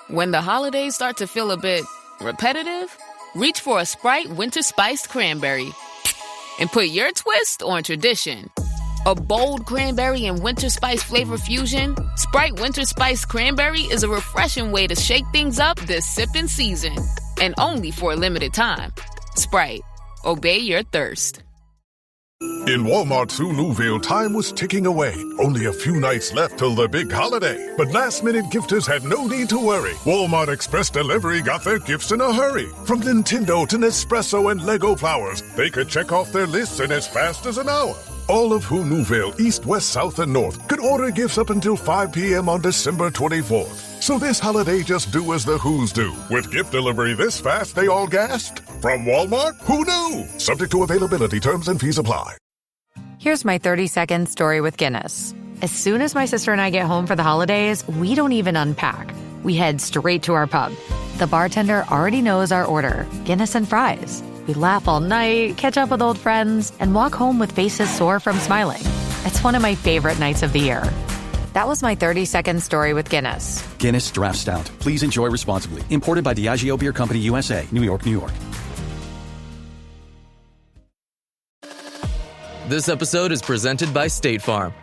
When the holidays start to feel a bit repetitive, reach for a Sprite Winter Spiced Cranberry and put your twist on tradition. A bold cranberry and winter spice flavor fusion, Sprite Winter Spiced Cranberry is a refreshing way to shake things up this sipping season. And only for a limited time. Sprite. Obey your thirst. In Walmart Sue Newville, time was ticking away. Only a few nights left till the big holiday. But last-minute gifters had no need to worry. Walmart Express Delivery got their gifts in a hurry. From Nintendo to Nespresso and Lego flowers, they could check off their lists in as fast as an hour. All of Who Newville, East, West, South, and North could order gifts up until 5 p.m. on December 24th. So this holiday, just do as the Who's do. With gift delivery this fast, they all gasped. From Walmart, who knew? Subject to availability, terms and fees apply. Here's my 30-second story with Guinness. As soon as my sister and I get home for the holidays, we don't even unpack. We head straight to our pub. The bartender already knows our order, Guinness and fries. We laugh all night, catch up with old friends, and walk home with faces sore from smiling. It's one of my favorite nights of the year. That was my 30-second story with Guinness. Guinness Draft Stout. Please enjoy responsibly. Imported by Diageo Beer Company, USA, New York, New York. This episode is presented by State Farm.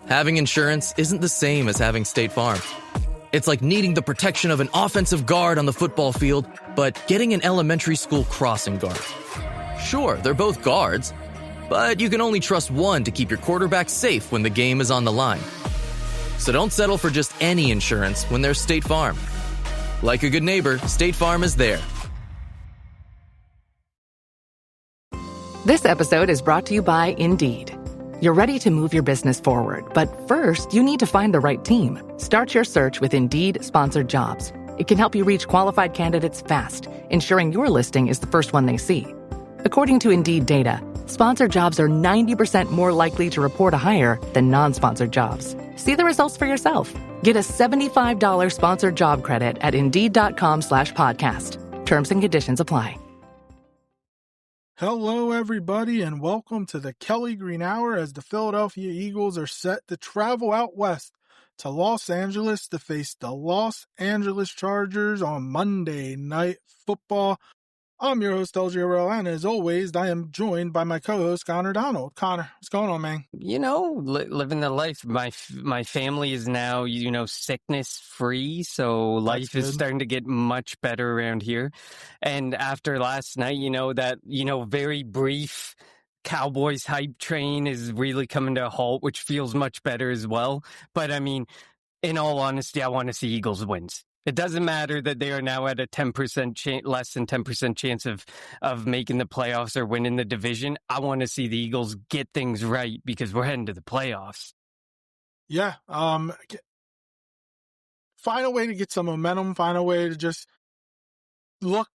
Having insurance isn't the same as having State Farm. It's like needing the protection of an offensive guard on the football field, but getting an elementary school crossing guard. Sure, they're both guards, but you can only trust one to keep your quarterback safe when the game is on the line. So don't settle for just any insurance when there's State Farm. Like a good neighbor, State Farm is there. This episode is brought to you by Indeed. You're ready to move your business forward, but first, you need to find the right team. Start your search with Indeed-sponsored jobs. It can help you reach qualified candidates fast, ensuring your listing is the first one they see. According to Indeed data, sponsored jobs are 90% more likely to report a hire than non-sponsored jobs. See the results for yourself. Get a $75 sponsored job credit at Indeed.com/podcast. Terms and conditions apply. Hello, everybody, and welcome to the Kelly Green Hour as the Philadelphia Eagles are set to travel out west to Los Angeles to face the Los Angeles Chargers on Monday Night Football. I'm your host, LGRL, and as always, I am joined by my co-host, Connor Donald. Connor, what's going on, man? You know, living the life. My family is now, sickness-free, so life is starting to get much better around here. And after last night, that very brief Cowboys hype train is really coming to a halt, which feels much better as well. But, I mean, in all honesty, I want to see Eagles wins. It doesn't matter that they are now at a 10% less than 10% chance of making the playoffs or winning the division. I want to see the Eagles get things right because we're heading to the playoffs. Yeah. Find a way to get some momentum. Find a way to just look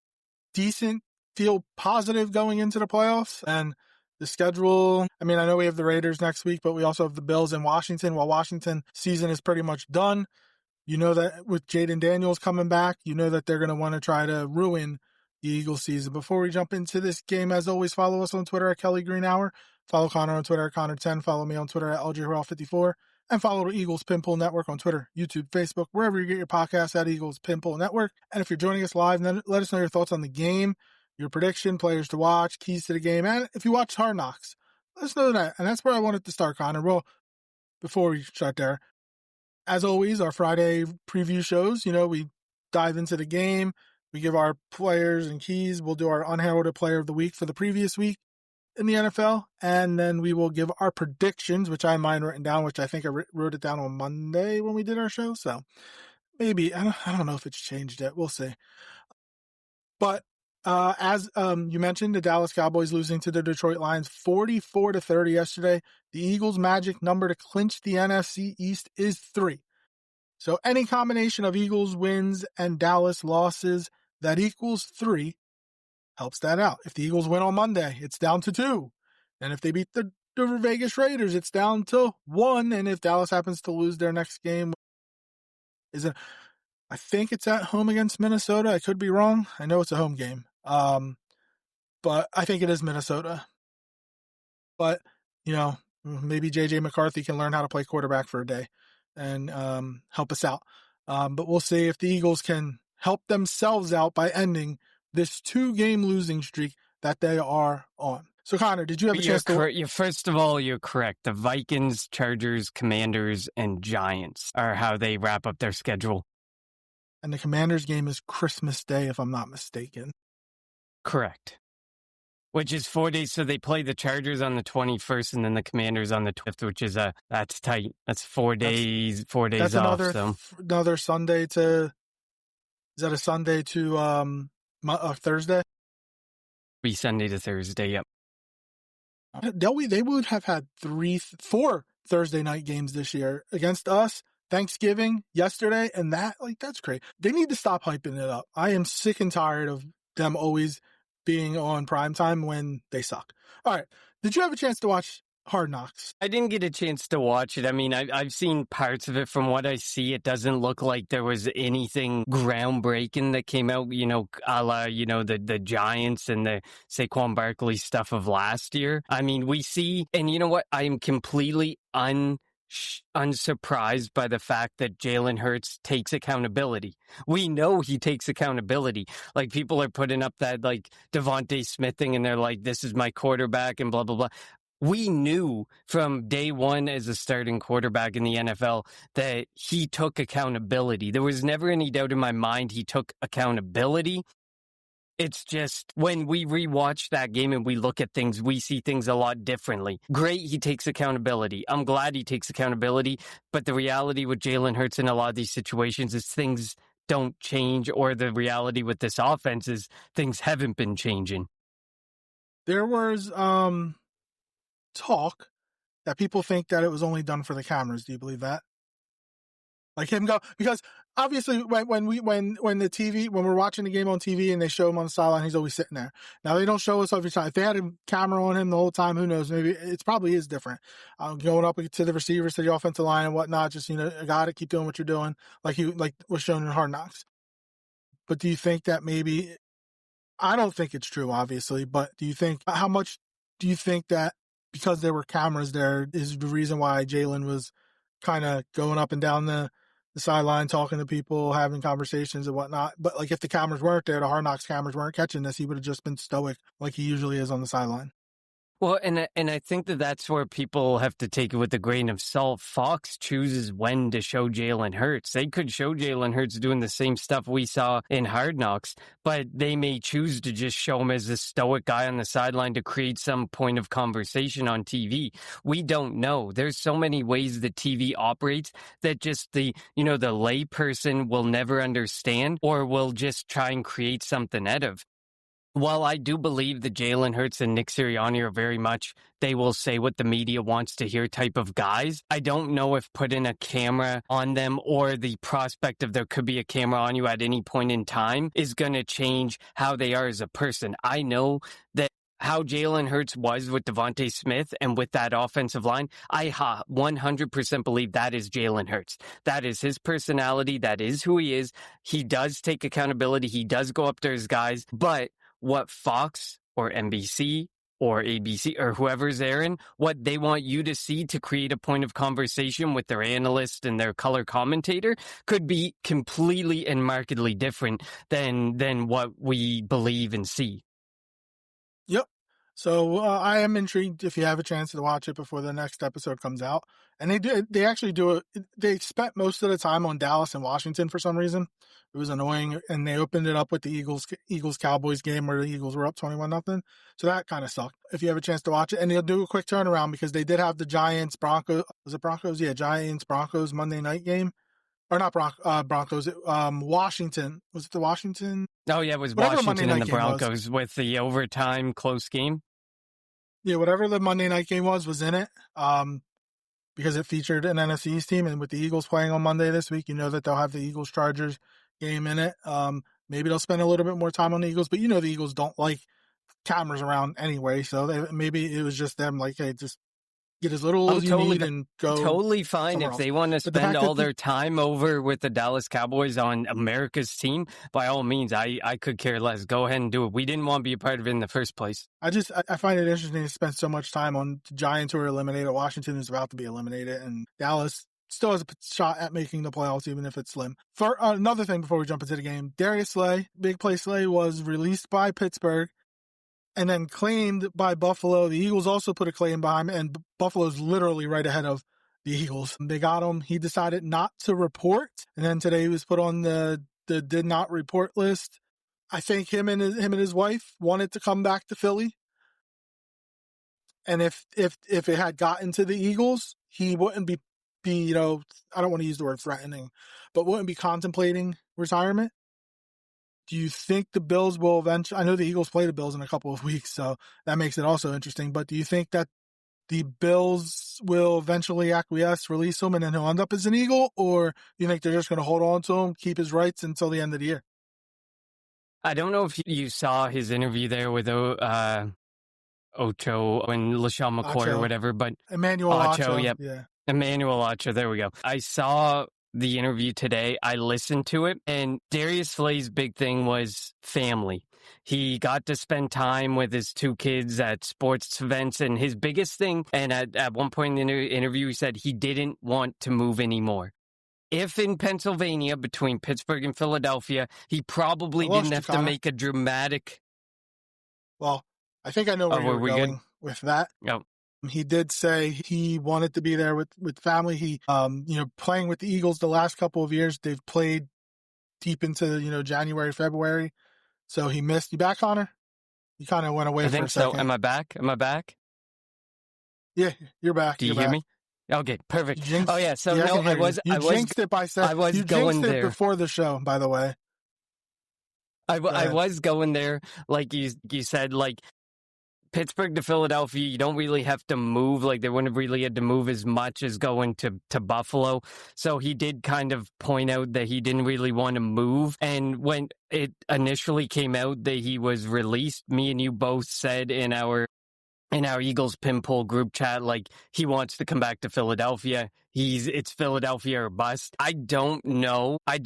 decent, feel positive going into the playoffs. And the schedule, I mean, I know we have the Raiders next week, but we also have the Bills in Washington. While Washington season is pretty much done, you know that with Jaden Daniels coming back, you know that they're going to want to try to ruin the Eagles season. Before we jump into this game, as always, follow us on Twitter at Kelly Green Hour. Follow Connor on Twitter at Connor10. Follow me on Twitter at LGRL54. And follow the Eagles Pinpool Network on Twitter, YouTube, Facebook, wherever you get your podcasts at Eagles Pinpool Network. And if you're joining us live, then let us know your thoughts on the game, your prediction, players to watch, keys to the game, and if you watch Hard Knocks, let us know that. And that's where I wanted to start, Connor. Well, before we start there, as always, our Friday preview shows, we dive into the game. We give our players and keys. We'll do our unheralded player of the week for the previous week in the NFL. And then we will give our predictions, which I have mine written down, which I think I wrote it down on Monday when we did our show. So maybe, I don't know if it's changed yet. We'll see. But as you mentioned, the Dallas Cowboys losing to the Detroit Lions 44-30 yesterday. The Eagles' magic number to clinch the NFC East is 3. So any combination of Eagles wins and Dallas losses that equals 3 helps that out. If the Eagles win on Monday, it's down to 2. And if they beat the Vegas Raiders, it's down to 1. And if Dallas happens to lose their next game, I think it's at home against Minnesota. I could be wrong. I know it's a home game. But I think it is Minnesota. But, maybe J.J. McCarthy can learn how to play quarterback for a day and help us out. But we'll see if the Eagles can help themselves out by ending this 2-game losing streak that they are on. So, Connor, did you have a chance to... First of all, you're correct. The Vikings, Chargers, Commanders, and Giants are how they wrap up their schedule. And the Commanders game is Christmas Day, if I'm not mistaken. Correct. Which is 4 days. So they play the Chargers on the 21st and then the Commanders on the 25th, which is that's tight. That's 4 days, 4 days that's off. Another Sunday to... Is that a Sunday to Thursday? Be Sunday to Thursday, yep. They would have had 4 Thursday night games this year against us, Thanksgiving, yesterday, and that's great. They need to stop hyping it up. I am sick and tired of them always being on primetime when they suck. All right. Did you have a chance to watch Hard Knocks? I didn't get a chance to watch it. I mean, I've seen parts of it. From what I see, it doesn't look like there was anything groundbreaking that came out, a la, the Giants and the Saquon Barkley stuff of last year. I mean, we see, and you know what? I am completely unsurprised by the fact that Jalen Hurts takes accountability. We know he takes accountability. Like, people are putting up that, Devontae Smith thing, and they're like, this is my quarterback, and blah, blah, blah. We knew from day one as a starting quarterback in the NFL that he took accountability. There was never any doubt in my mind he took accountability. It's just when we rewatch that game and we look at things, we see things a lot differently. Great, he takes accountability. I'm glad he takes accountability. But the reality with Jalen Hurts in a lot of these situations is things don't change, or the reality with this offense is things haven't been changing. There was talk that people think that it was only done for the cameras. Do you believe that? Like him go, because obviously when we're watching the game on TV and they show him on the sideline, he's always sitting there. Now they don't show us every time. If they had a camera on him the whole time, who knows? Maybe it probably is different. Going up to the receivers, to the offensive line and whatnot. Just got to keep doing what you're doing, like was shown in Hard Knocks. But do you think that maybe? I don't think it's true, obviously. But how much do you think that because there were cameras there is the reason why Jalen was kind of going up and down the sideline, talking to people, having conversations and whatnot? But if the cameras weren't there, the Hard Knocks cameras weren't catching this, he would have just been stoic like he usually is on the sideline. Well, and I think that's where people have to take it with a grain of salt. Fox chooses when to show Jalen Hurts. They could show Jalen Hurts doing the same stuff we saw in Hard Knocks, but they may choose to just show him as a stoic guy on the sideline to create some point of conversation on TV. We don't know. There's so many ways that TV operates that just the lay person will never understand, or will just try and create something out of. While I do believe that Jalen Hurts and Nick Sirianni are very much, they will say what the media wants to hear type of guys, I don't know if putting a camera on them, or the prospect of there could be a camera on you at any point in time, is going to change how they are as a person. I know that how Jalen Hurts was with Devontae Smith and with that offensive line, I 100% believe that is Jalen Hurts. That is his personality. That is who he is. He does take accountability. He does go up to his guys, but what Fox or NBC or ABC or whoever's airing, what they want you to see to create a point of conversation with their analyst and their color commentator could be completely and markedly different than what we believe and see. Yep. So I am intrigued if you have a chance to watch it before the next episode comes out. And they actually do it. They spent most of the time on Dallas and Washington for some reason. It was annoying, and they opened it up with the Eagles Cowboys game where the Eagles were up 21-0. So that kind of sucked. If you have a chance to watch it, and they'll do a quick turnaround because they did have the Giants Broncos. Was it Broncos? Yeah, Giants Broncos Monday night game, or not Broncos? Washington. Was it the Washington? Oh yeah, it was Washington and the Broncos with the overtime close game. Yeah, whatever the Monday night game was in it. Because it featured an NFC East team, and with the Eagles playing on Monday this week, that they'll have the Eagles-Chargers game in it. Maybe they'll spend a little bit more time on the Eagles, but the Eagles don't like cameras around anyway, so maybe it was just them like, hey, just get as little as you need and go. Totally fine if they want to spend all their time over with the Dallas Cowboys on America's team. By all means, I could care less. Go ahead and do it. We didn't want to be a part of it in the first place. I find it interesting to spend so much time on the Giants who are eliminated, Washington is about to be eliminated, and Dallas still has a shot at making the playoffs, even if it's slim. For another thing before we jump into the game, Darius Slay, big play Slay, was released by Pittsburgh and then claimed by Buffalo. The Eagles also put a claim behind him, and Buffalo's literally right ahead of the Eagles. They got him. He decided not to report, and then today he was put on the did not report list. I think him and his wife wanted to come back to Philly. And if it had gotten to the Eagles, he wouldn't be, I don't want to use the word threatening, but wouldn't be contemplating retirement. Do you think the Bills will eventually, I know the Eagles play the Bills in a couple of weeks, so that makes it also interesting, but do you think that the Bills will eventually acquiesce, release him, and then he'll end up as an Eagle? Or do you think they're just going to hold on to him, keep his rights until the end of the year? I don't know if you saw his interview there with Ocho and LaShawn McCoy or whatever, but Emmanuel Ocho, yep. Yeah. Emmanuel Ocho, there we go. I saw the interview today. I listened to it, and Darius Slay's big thing was family. He got to spend time with his two kids at sports events, and his biggest thing, and at one point in the interview, he said he didn't want to move anymore. If in Pennsylvania, between Pittsburgh and Philadelphia, he probably didn't have to make a dramatic... Well, I think I know where you're going with that. Oh. He did say he wanted to be there with family. He, playing with the Eagles the last couple of years, they've played deep into, January, February. So he missed. You back, Connor? You kind of went away for a second. I think so. Am I back? Yeah, you're back. Do you hear me? Okay, perfect. Jinxed, I jinxed it by saying you jinxed it before the show, by the way. I was going there, like you said, like Pittsburgh to Philadelphia, you don't really have to move. Like, they wouldn't have really had to move as much as going to Buffalo. So he did kind of point out that he didn't really want to move. And when it initially came out that he was released, me and you both said in our Eagles Pinpool group chat, like, he wants to come back to Philadelphia. It's Philadelphia or bust. I don't know. I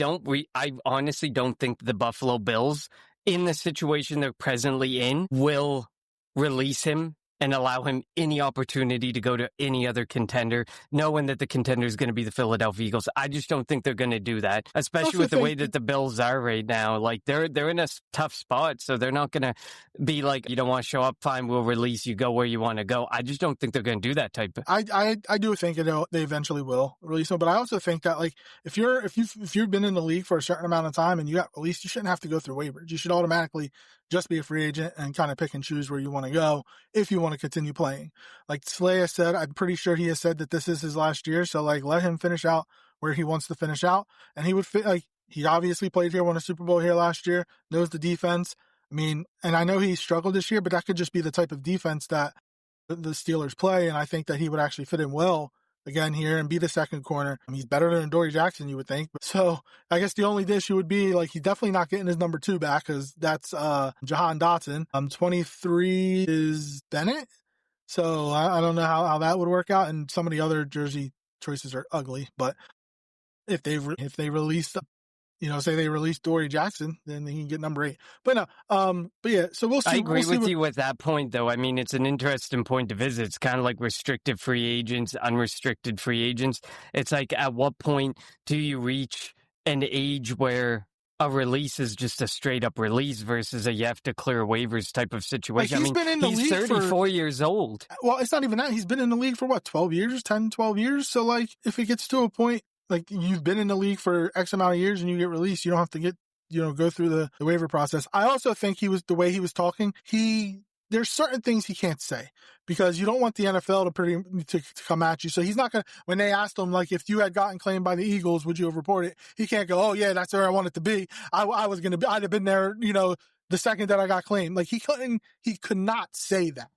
honestly don't think the Buffalo Bills, in the situation they're presently in, will release him and allow him any opportunity to go to any other contender, knowing that the contender is going to be the Philadelphia Eagles. I just don't think they're going to do that, especially with the way that the Bills are right now. Like, they're in a tough spot, so they're not going to be like, you don't want to show up, fine, we'll release you, go where you want to go. I just don't think they're going to do that type of... I do think they eventually will release him, but I also think that, like, if you've been in the league for a certain amount of time and you got released, you shouldn't have to go through waivers. You should automatically just be a free agent and kind of pick and choose where you want to go if you want to continue playing. Like Slay has said, I'm pretty sure he has said that this is his last year. So, like, let him finish out where he wants to finish out. And he would fit, like, he obviously played here, won a Super Bowl here last year, knows the defense. I mean, and I know he struggled this year, but that could just be the type of defense that the Steelers play. And I think that he would actually fit in well again here and be the second corner. I mean, he's better than Dory Jackson, you would think. So I guess the only issue would be, like, he's definitely not getting his number 2 back, because that's Jahan Dotson. 23 is Bennett. So I don't know how that would work out. And some of the other jersey choices are ugly. But if they release, say they release Dory Jackson, then he can get number 8. But no, but yeah, so we'll see. I agree with you with that point, though. I mean, it's an interesting point to visit. It's kind of like restricted free agents, unrestricted free agents. It's like, at what point do you reach an age where a release is just a straight up release versus you have to clear waivers type of situation? Like, he's 34 years old. Well, it's not even that. He's been in the league for 12 years, 10, 12 years. So, like, if it gets to a point, like, you've been in the league for X amount of years and you get released, you don't have to go through the waiver process. I also think the way he was talking, there's certain things he can't say because you don't want the NFL to come at you. So he's not going to, when they asked him, like, if you had gotten claimed by the Eagles, would you have reported? He can't go, oh yeah, that's where I want it to be. I'd have been there, the second that I got claimed. Like, he could not say that.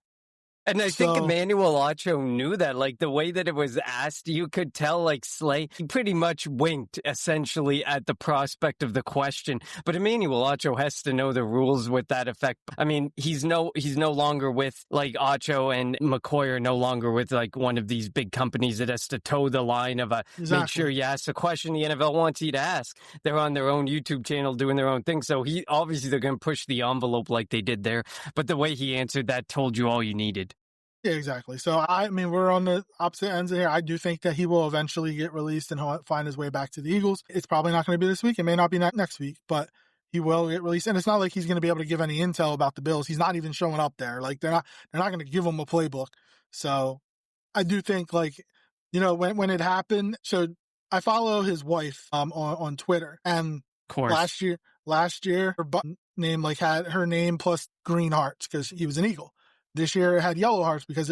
And I think Emmanuel Ocho knew that. Like, the way that it was asked, you could tell, like, Slay, he pretty much winked, essentially, at the prospect of the question. But Emmanuel Ocho has to know the rules with that effect. I mean, he's no longer with, like, Ocho and McCoy are no longer with, like, one of these big companies that has to toe the line of make sure you ask the question the NFL wants you to ask. They're on their own YouTube channel doing their own thing. So obviously they're going to push the envelope like they did there. But the way he answered that told you all you needed. Yeah, exactly. So, I mean, we're on the opposite ends here. I do think that he will eventually get released and he'll find his way back to the Eagles. It's probably not going to be this week. It may not be next week, but he will get released. And it's not like he's going to be able to give any intel about the Bills. He's not even showing up there. Like, they're not going to give him a playbook. So I do think, like, when it happened, so I follow his wife on Twitter, and Of course. last year her button name had her name plus green hearts because he was an Eagle. This year it had yellow hearts because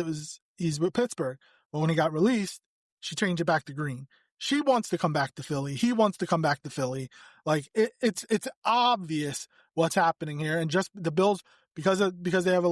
he's with Pittsburgh. But when he got released, she changed it back to green. She wants to come back to Philly. He wants to come back to Philly. Like, it's obvious what's happening here, and just the Bills, because they have a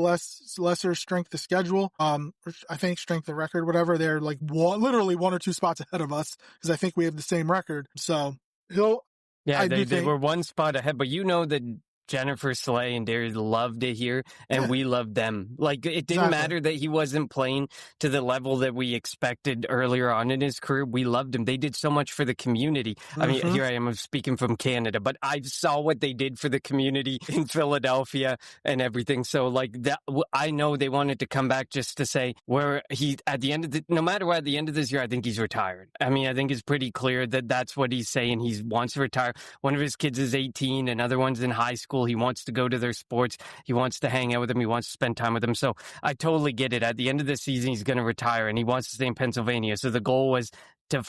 lesser strength of schedule, I think strength of record, whatever. They're like literally 1 or 2 spots ahead of us because I think we have the same record. So they were 1 spot ahead, but that Jennifer Slay and Darius loved it here, and we loved them. Like, it didn't matter that he wasn't playing to the level that we expected earlier on in his career. We loved him. They did so much for the community. I mean, here I am speaking from Canada, but I saw what they did for the community in Philadelphia and everything. So, like, that, I know they wanted to come back just to say where he, at the end of no matter what, at the end of this year, I think he's retired. I mean, I think it's pretty clear that that's what he's saying. He wants to retire. One of his kids is 18, another one's in high school. He wants to go to their sports. He wants to hang out with them. He wants to spend time with them. So I totally get it. At the end of the season, he's going to retire, and he wants to stay in Pennsylvania. So the goal was to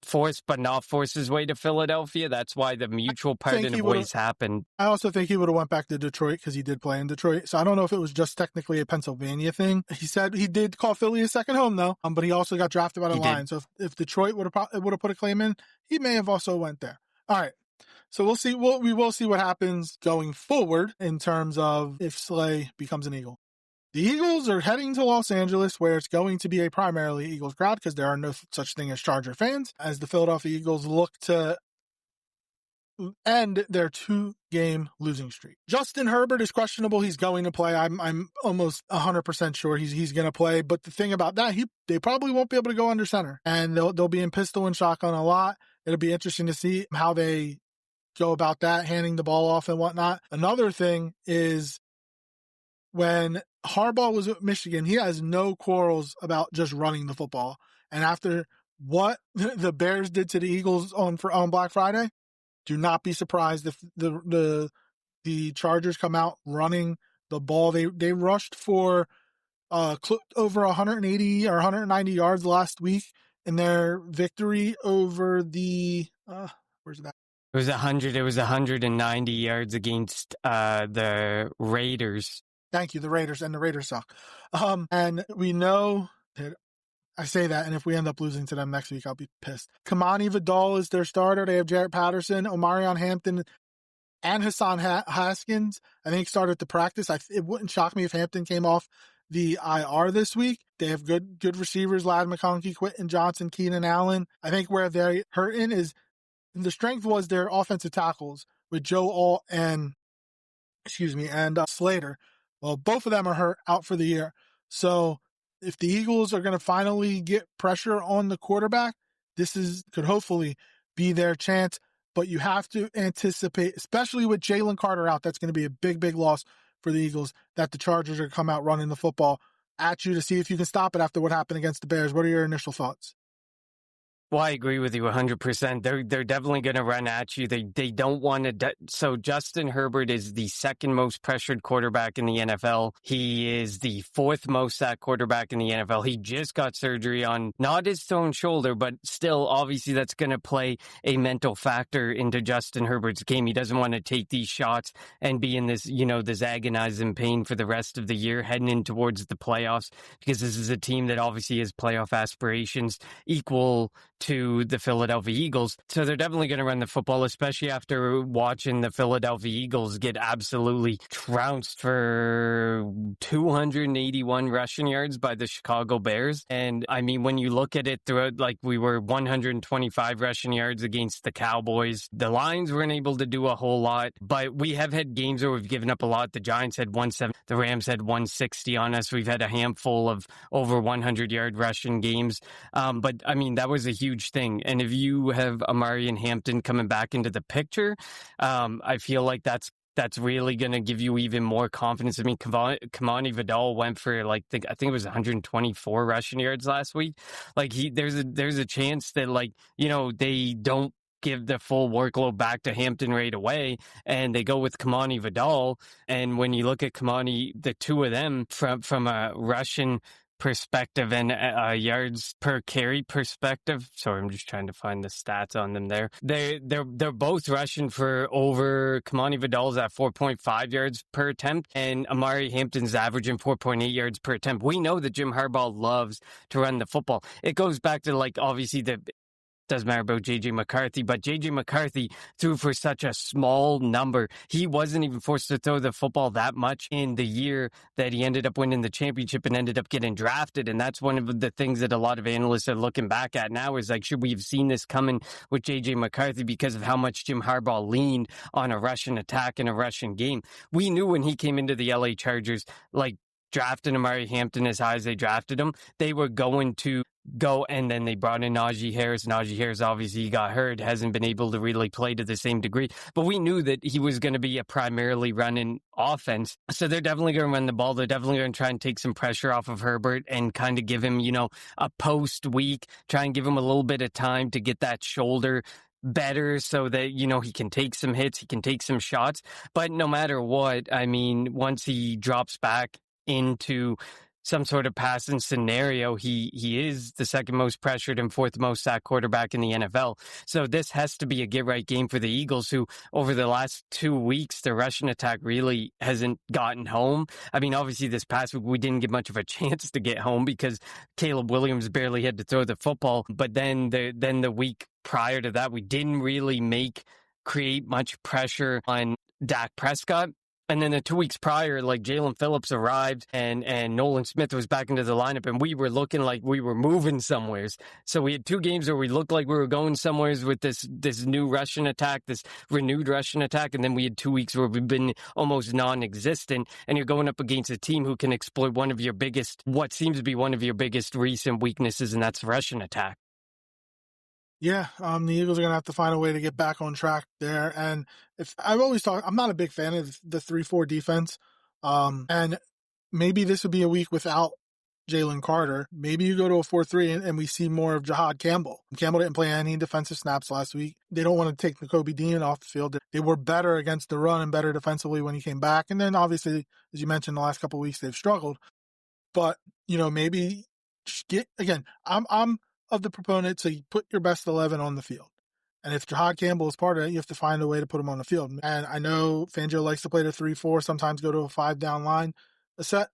force, but not force his way to Philadelphia. That's why the mutual parting of ways happened. I also think he would have went back to Detroit because he did play in Detroit. So I don't know if it was just technically a Pennsylvania thing. He said he did call Philly a second home, though. But he also got drafted by the Lions. So if Detroit would have put a claim in, he may have also went there. All right. So we'll see. We will see what happens going forward in terms of if Slay becomes an Eagle. The Eagles are heading to Los Angeles, where it's going to be a primarily Eagles crowd because there are no such thing as Charger fans, as the Philadelphia Eagles look to end their 2-game losing streak. Justin Herbert is questionable. He's going to play. I'm almost 100% sure he's going to play. But the thing about that, they probably won't be able to go under center, and they'll be in pistol and shotgun a lot. It'll be interesting to see how they go about that, handing the ball off and whatnot. Another thing is when Harbaugh was at Michigan, he has no quarrels about just running the football. And after what the Bears did to the Eagles on Black Friday, do not be surprised if the Chargers come out running the ball. They rushed for over 180 or 190 yards last week in their victory over the where's that? It was 190 yards against the Raiders. Thank you, the Raiders, and the Raiders suck. And we know that I say that, and if we end up losing to them next week, I'll be pissed. Kamani Vidal is their starter. They have Jarrett Patterson, Omarion Hampton, and Hassan Haskins. I think started to practice. It wouldn't shock me if Hampton came off the IR this week. They have good receivers, Ladd McConkey, Quentin Johnson, Keenan Allen. I think where they're hurting is the strength was their offensive tackles with Joe Alt and Slater. Well, both of them are hurt out for the year. So if the Eagles are going to finally get pressure on the quarterback, could hopefully be their chance. But you have to anticipate, especially with Jalen Carter out, that's going to be a big, big loss for the Eagles, that the Chargers are going to come out running the football at you to see if you can stop it after what happened against the Bears. What are your initial thoughts? Well, I agree with you 100%. They're definitely going to run at you. They don't want to. So Justin Herbert is the second most pressured quarterback in the NFL. He is the fourth most sacked quarterback in the NFL. He just got surgery on not his own shoulder, but still, obviously, that's going to play a mental factor into Justin Herbert's game. He doesn't want to take these shots and be in this, this agonizing pain for the rest of the year, heading in towards the playoffs, because this is a team that obviously has playoff aspirations equal to the Philadelphia Eagles. So they're definitely going to run the football, especially after watching the Philadelphia Eagles get absolutely trounced for 281 rushing yards by the Chicago Bears. And I mean, when you look at it throughout, like we were 125 rushing yards against the Cowboys. The Lions weren't able to do a whole lot, but we have had games where we've given up a lot. The Giants had 170, the Rams had 160 on us. We've had a handful of over 100-yard rushing games. But I mean, that was a huge thing. And if you have Omarion Hampton coming back into the picture, I feel like that's that's really going to give you even more confidence. I mean, Kamani Vidal went for I think it was 124 rushing yards last week. Like there's a chance that they don't give the full workload back to Hampton right away, and they go with Kamani Vidal. And when you look at Kamani, the two of them from a Russian perspective and yards per carry perspective. Sorry, I'm just trying to find the stats on them there. They're both rushing for over. Kamani Vidal's at 4.5 yards per attempt, and Amari Hampton's averaging 4.8 yards per attempt. We know that Jim Harbaugh loves to run the football. It goes back to obviously doesn't matter about J.J. McCarthy, but J.J. McCarthy threw for such a small number. He wasn't even forced to throw the football that much in the year that he ended up winning the championship and ended up getting drafted. And that's one of the things that a lot of analysts are looking back at now is should we have seen this coming with J.J. McCarthy because of how much Jim Harbaugh leaned on a Russian attack in a Russian game? We knew when he came into the LA Chargers, drafting Amari Hampton as high as they drafted him, they were going to go, and then they brought in Najee Harris. Najee Harris obviously got hurt, hasn't been able to really play to the same degree, but we knew that he was going to be a primarily running offense. So they're definitely going to run the ball. They're definitely going to try and take some pressure off of Herbert and kind of give him, a post week, try and give him a little bit of time to get that shoulder better so that, he can take some hits, he can take some shots. But no matter what, I mean, once he drops back into some sort of passing scenario, he is the second most pressured and fourth most sacked quarterback in the NFL. So this has to be a get-right game for the Eagles, who over the last 2 weeks, the Russian attack really hasn't gotten home. I mean, obviously this past week, we didn't get much of a chance to get home because Caleb Williams barely had to throw the football. But then the week prior to that, we didn't really create much pressure on Dak Prescott. And then the 2 weeks prior, Jalen Phillips arrived and Nolan Smith was back into the lineup, and we were looking like we were moving somewheres. So we had 2 games where we looked like we were going somewheres with this new Russian attack, this renewed Russian attack. And then we had 2 weeks where we've been almost non-existent, and you're going up against a team who can exploit what seems to be one of your biggest recent weaknesses, and that's Russian attack. Yeah, the Eagles are going to have to find a way to get back on track there. And I'm not a big fan of the 3-4 defense. And maybe this would be a week without Jalen Carter. Maybe you go to a 4-3 and we see more of Jahad Campbell. Campbell didn't play any defensive snaps last week. They don't want to take Nakobe Dean off the field. They were better against the run and better defensively when he came back. And then obviously, as you mentioned, the last couple of weeks they've struggled. But, maybe I'm of the proponent to put your best 11 on the field. And if Jahad Campbell is part of it, you have to find a way to put him on the field. And I know Fangio likes to play the 3-4, sometimes go to a 5-down line, a set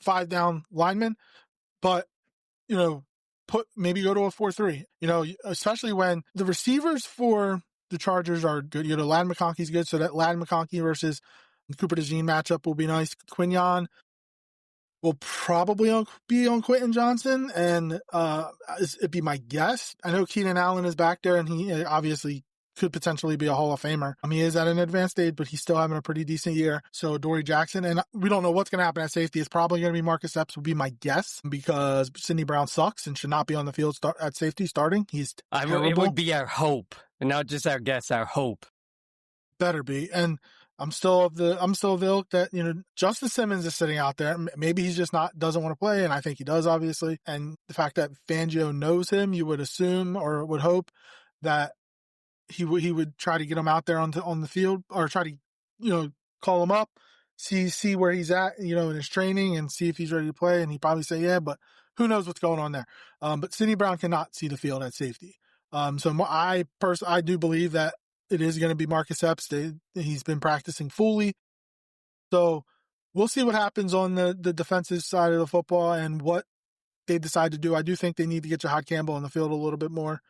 5-down lineman, but, maybe go to a 4-3, especially when the receivers for the Chargers are good. Ladd McConkey's good, so that Ladd McConkey versus Cooper DeJean matchup will be nice. Quinyon will probably be on Quentin Johnson, and it'd be my guess. I know Keenan Allen is back there, and he obviously could potentially be a Hall of Famer. He is at an advanced age, but he's still having a pretty decent year. So Dory Jackson, and we don't know what's going to happen at safety. It's probably going to be Marcus Epps would be my guess, because Sidney Brown sucks and should not be on the field at safety starting. He's terrible. It would be our hope, and not just our guess, our hope. Better be. And I'm still of the ilk that, Justice Simmons is sitting out there. Maybe he's just doesn't want to play. And I think he does, obviously. And the fact that Fangio knows him, you would assume or would hope that he would try to get him out there on the field, or try to, call him up, see where he's at, in his training, and see if he's ready to play. And he'd probably say, yeah, but who knows what's going on there. But Sidney Brown cannot see the field at safety. So I do believe that it is going to be Marcus Epps. He's been practicing fully. So we'll see what happens on the defensive side of the football and what they decide to do. I do think they need to get Jahad Campbell on the field a little bit more.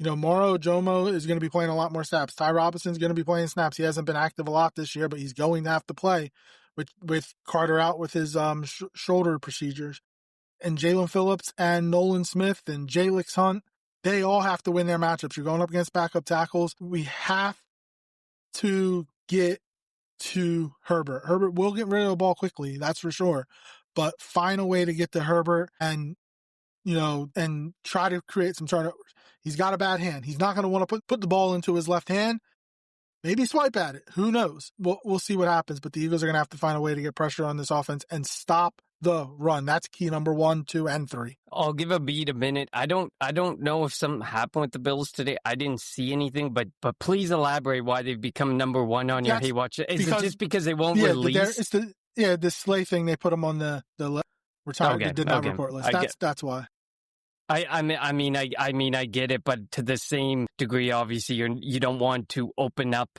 Moro Jomo is going to be playing a lot more snaps. Ty Robinson's going to be playing snaps. He hasn't been active a lot this year, but he's going to have to play with Carter out with his shoulder procedures. And Jalen Phillips and Nolan Smith and Jalix Hunt, they all have to win their matchups. You're going up against backup tackles. We have to get to Herbert. Herbert will get rid of the ball quickly, that's for sure. But find a way to get to Herbert and, and try to create some turnovers. He's got a bad hand. He's not going to want to put the ball into his left hand. maybe swipe at it. Who knows? We'll see what happens, but the Eagles are going to have to find a way to get pressure on this offense and stop the run. That's key number 1, 2, and 3. I'll give a beat a minute. I don't know if something happened with the Bills today. I didn't see anything, but please elaborate why they've become number 1 on your Hey Watch. Is it just because they won't release? It's the Slay thing. They put them on the retired. They did not report list. That's why. I mean, I get it, but to the same degree, obviously, you don't want to open up,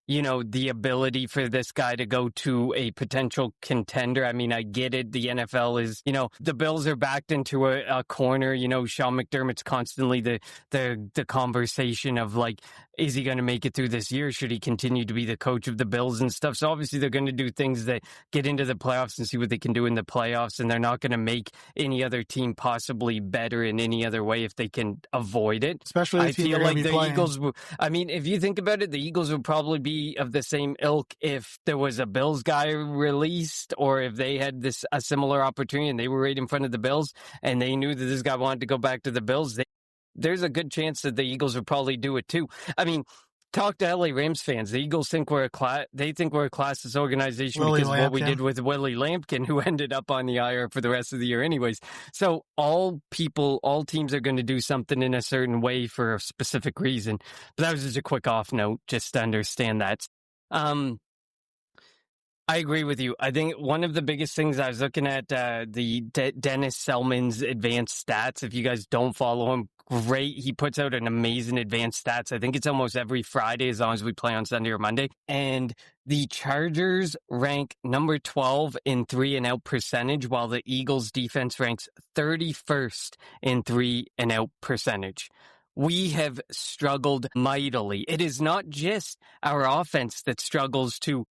the ability for this guy to go to a potential contender. I mean, I get it. The NFL is, the Bills are backed into a corner. Sean McDermott's constantly the conversation of like, is he going to make it through this year? Should he continue to be the coach of the Bills and stuff? So obviously they're going to do things that get into the playoffs and see what they can do in the playoffs. And they're not going to make any other team possibly better in any other way if they can avoid it. Especially I feel like the Eagles, if you think about it, the Eagles would probably be of the same ilk if there was a Bills guy released, or if they had a similar opportunity and they were right in front of the Bills and they knew that this guy wanted to go back to the Bills. There's a good chance that the Eagles would probably do it too. I mean, talk to LA Rams fans. The Eagles think we're a classless organization because of what we did with Willie Lampkin, who ended up on the IR for the rest of the year anyways. So all teams are going to do something in a certain way for a specific reason. But that was just a quick off note, just to understand that. I agree with you. I think one of the biggest things, I was looking at the Dennis Selman's advanced stats. If you guys don't follow him, great. He puts out an amazing advanced stats. I think it's almost every Friday as long as we play on Sunday or Monday. And the Chargers rank number 12 in 3-and-out percentage, while the Eagles defense ranks 31st in 3-and-out percentage. We have struggled mightily. It is not just our offense that struggles to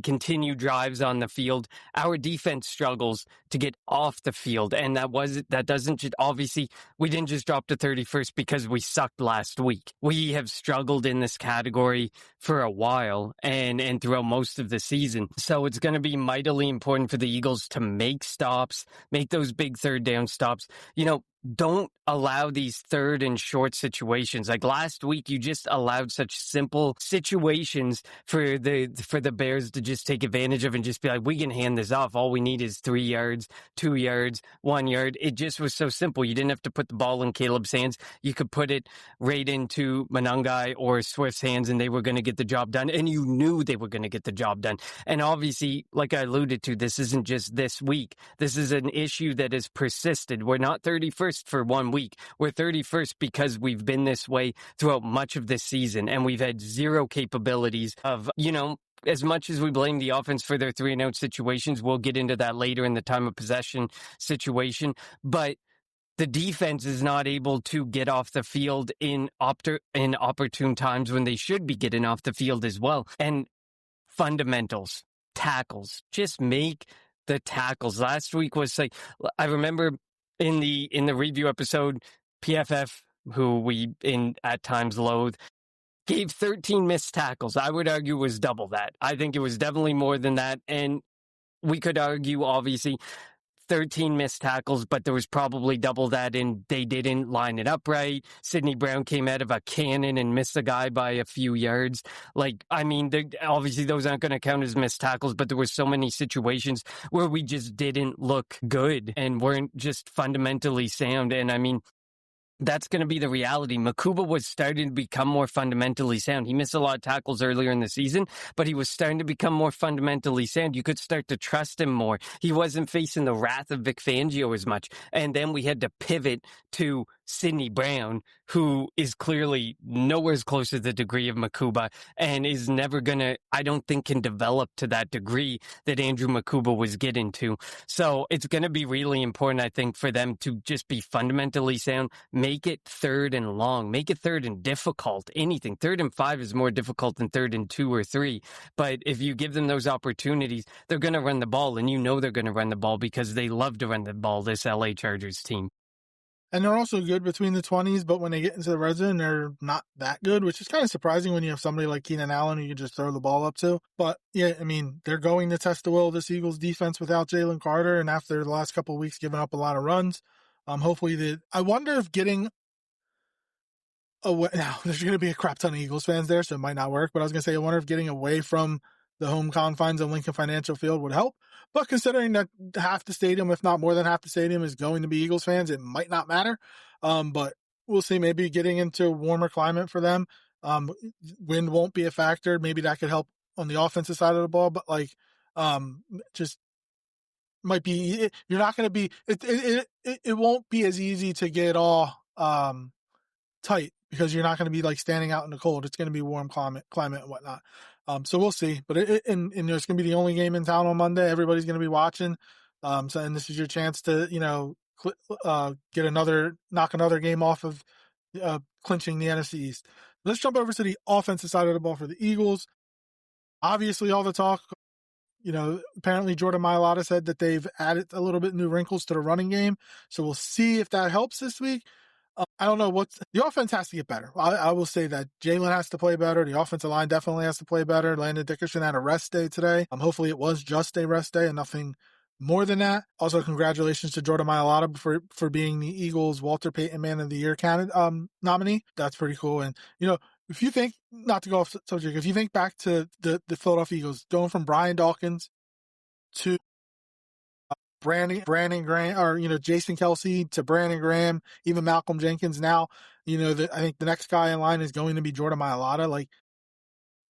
continue drives on the field. Our defense struggles to get off the field. And obviously, we didn't just drop to 31st because we sucked last week. We have struggled in this category for a while and throughout most of the season. So it's going to be mightily important for the Eagles to make stops, make those big third down stops. Don't allow these third and short situations. Like last week, you just allowed such simple situations for the Bears to just take advantage of and just be like, we can hand this off. All we need is 3 yards, 2 yards, 1 yard. It just was so simple. You didn't have to put the ball in Caleb's hands. You could put it right into Monangai or Swift's hands and they were going to get the job done. And you knew they were going to get the job done. And obviously, like I alluded to, this isn't just this week. This is an issue that has persisted. We're not 31st for 1 week. We're 31st because we've been this way throughout much of this season, and we've had zero capabilities of, as much as we blame the offense for their 3-and-out situations, we'll get into that later in the time of possession situation, but the defense is not able to get off the field in opportune times when they should be getting off the field as well. And fundamentals, tackles, just make the tackles. Last week was like, I remember in the review episode, PFF, who we at times loathe, gave 13 missed tackles. I would argue was double that. I think it was definitely more than that. And we could argue, obviously, 13 missed tackles, but there was probably double that, and they didn't line it up right. Sidney Brown came out of a cannon and missed the guy by a few yards. Obviously those aren't going to count as missed tackles, but there were so many situations where we just didn't look good and weren't just fundamentally sound. And that's going to be the reality. Makuba was starting to become more fundamentally sound. He missed a lot of tackles earlier in the season, but he was starting to become more fundamentally sound. You could start to trust him more. He wasn't facing the wrath of Vic Fangio as much. And then we had to pivot to Sidney Brown, who is clearly nowhere close to the degree of Makuba and is never going to, I don't think, can develop to that degree that Andrew Makuba was getting to. So it's going to be really important, I think, for them to just be fundamentally sound, make it third and long, make it third and difficult, anything. 3rd and 5 is more difficult than 3rd and 2 or 3. But if you give them those opportunities, they're going to run the ball, and they're going to run the ball because they love to run the ball, this LA Chargers team. And they're also good between the 20s, but when they get into the red zone, they're not that good, which is kind of surprising when you have somebody like Keenan Allen who you can just throw the ball up to. But yeah, they're going to test the will of this Eagles defense without Jalen Carter, and after the last couple of weeks giving up a lot of runs, I wonder if getting away. Now, there's going to be a crap ton of Eagles fans there, so it might not work. But I was going to say, I wonder if getting away from the home confines of Lincoln Financial Field would help. But considering that half the stadium, if not more than half the stadium, is going to be Eagles fans, it might not matter. But we'll see. Maybe getting into a warmer climate for them. Wind won't be a factor. Maybe that could help on the offensive side of the ball. But just might be. You're not going to be. It won't be as easy to get all tight, because you're not going to be like standing out in the cold. It's going to be warm climate and whatnot. So we'll see. But it's going to be the only game in town on Monday. Everybody's going to be watching. And this is your chance to knock another game off of clinching the NFC East. Let's jump over to the offensive side of the ball for the Eagles. Obviously, all the talk. Apparently Jordan Mailata said that they've added a little bit new wrinkles to the running game. So we'll see if that helps this week. I don't know the offense has to get better. I will say that Jalen has to play better. The offensive line definitely has to play better. Landon Dickerson had a rest day today. Hopefully it was just a rest day and nothing more than that. Also, congratulations to Jordan Mailata for being the Eagles Walter Payton Man of the Year nominee. That's pretty cool. And, if you think, not to go off subject, if you think back to the Philadelphia Eagles, going from Brian Dawkins to Brandon Graham, or, Jason Kelsey to Brandon Graham, even Malcolm Jenkins. Now, I think the next guy in line is going to be Jordan Mailata. Like,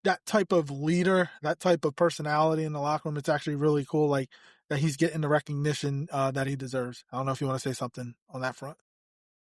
that type of leader, that type of personality in the locker room, it's actually really cool. Like, that he's getting the recognition that he deserves. I don't know if you want to say something on that front.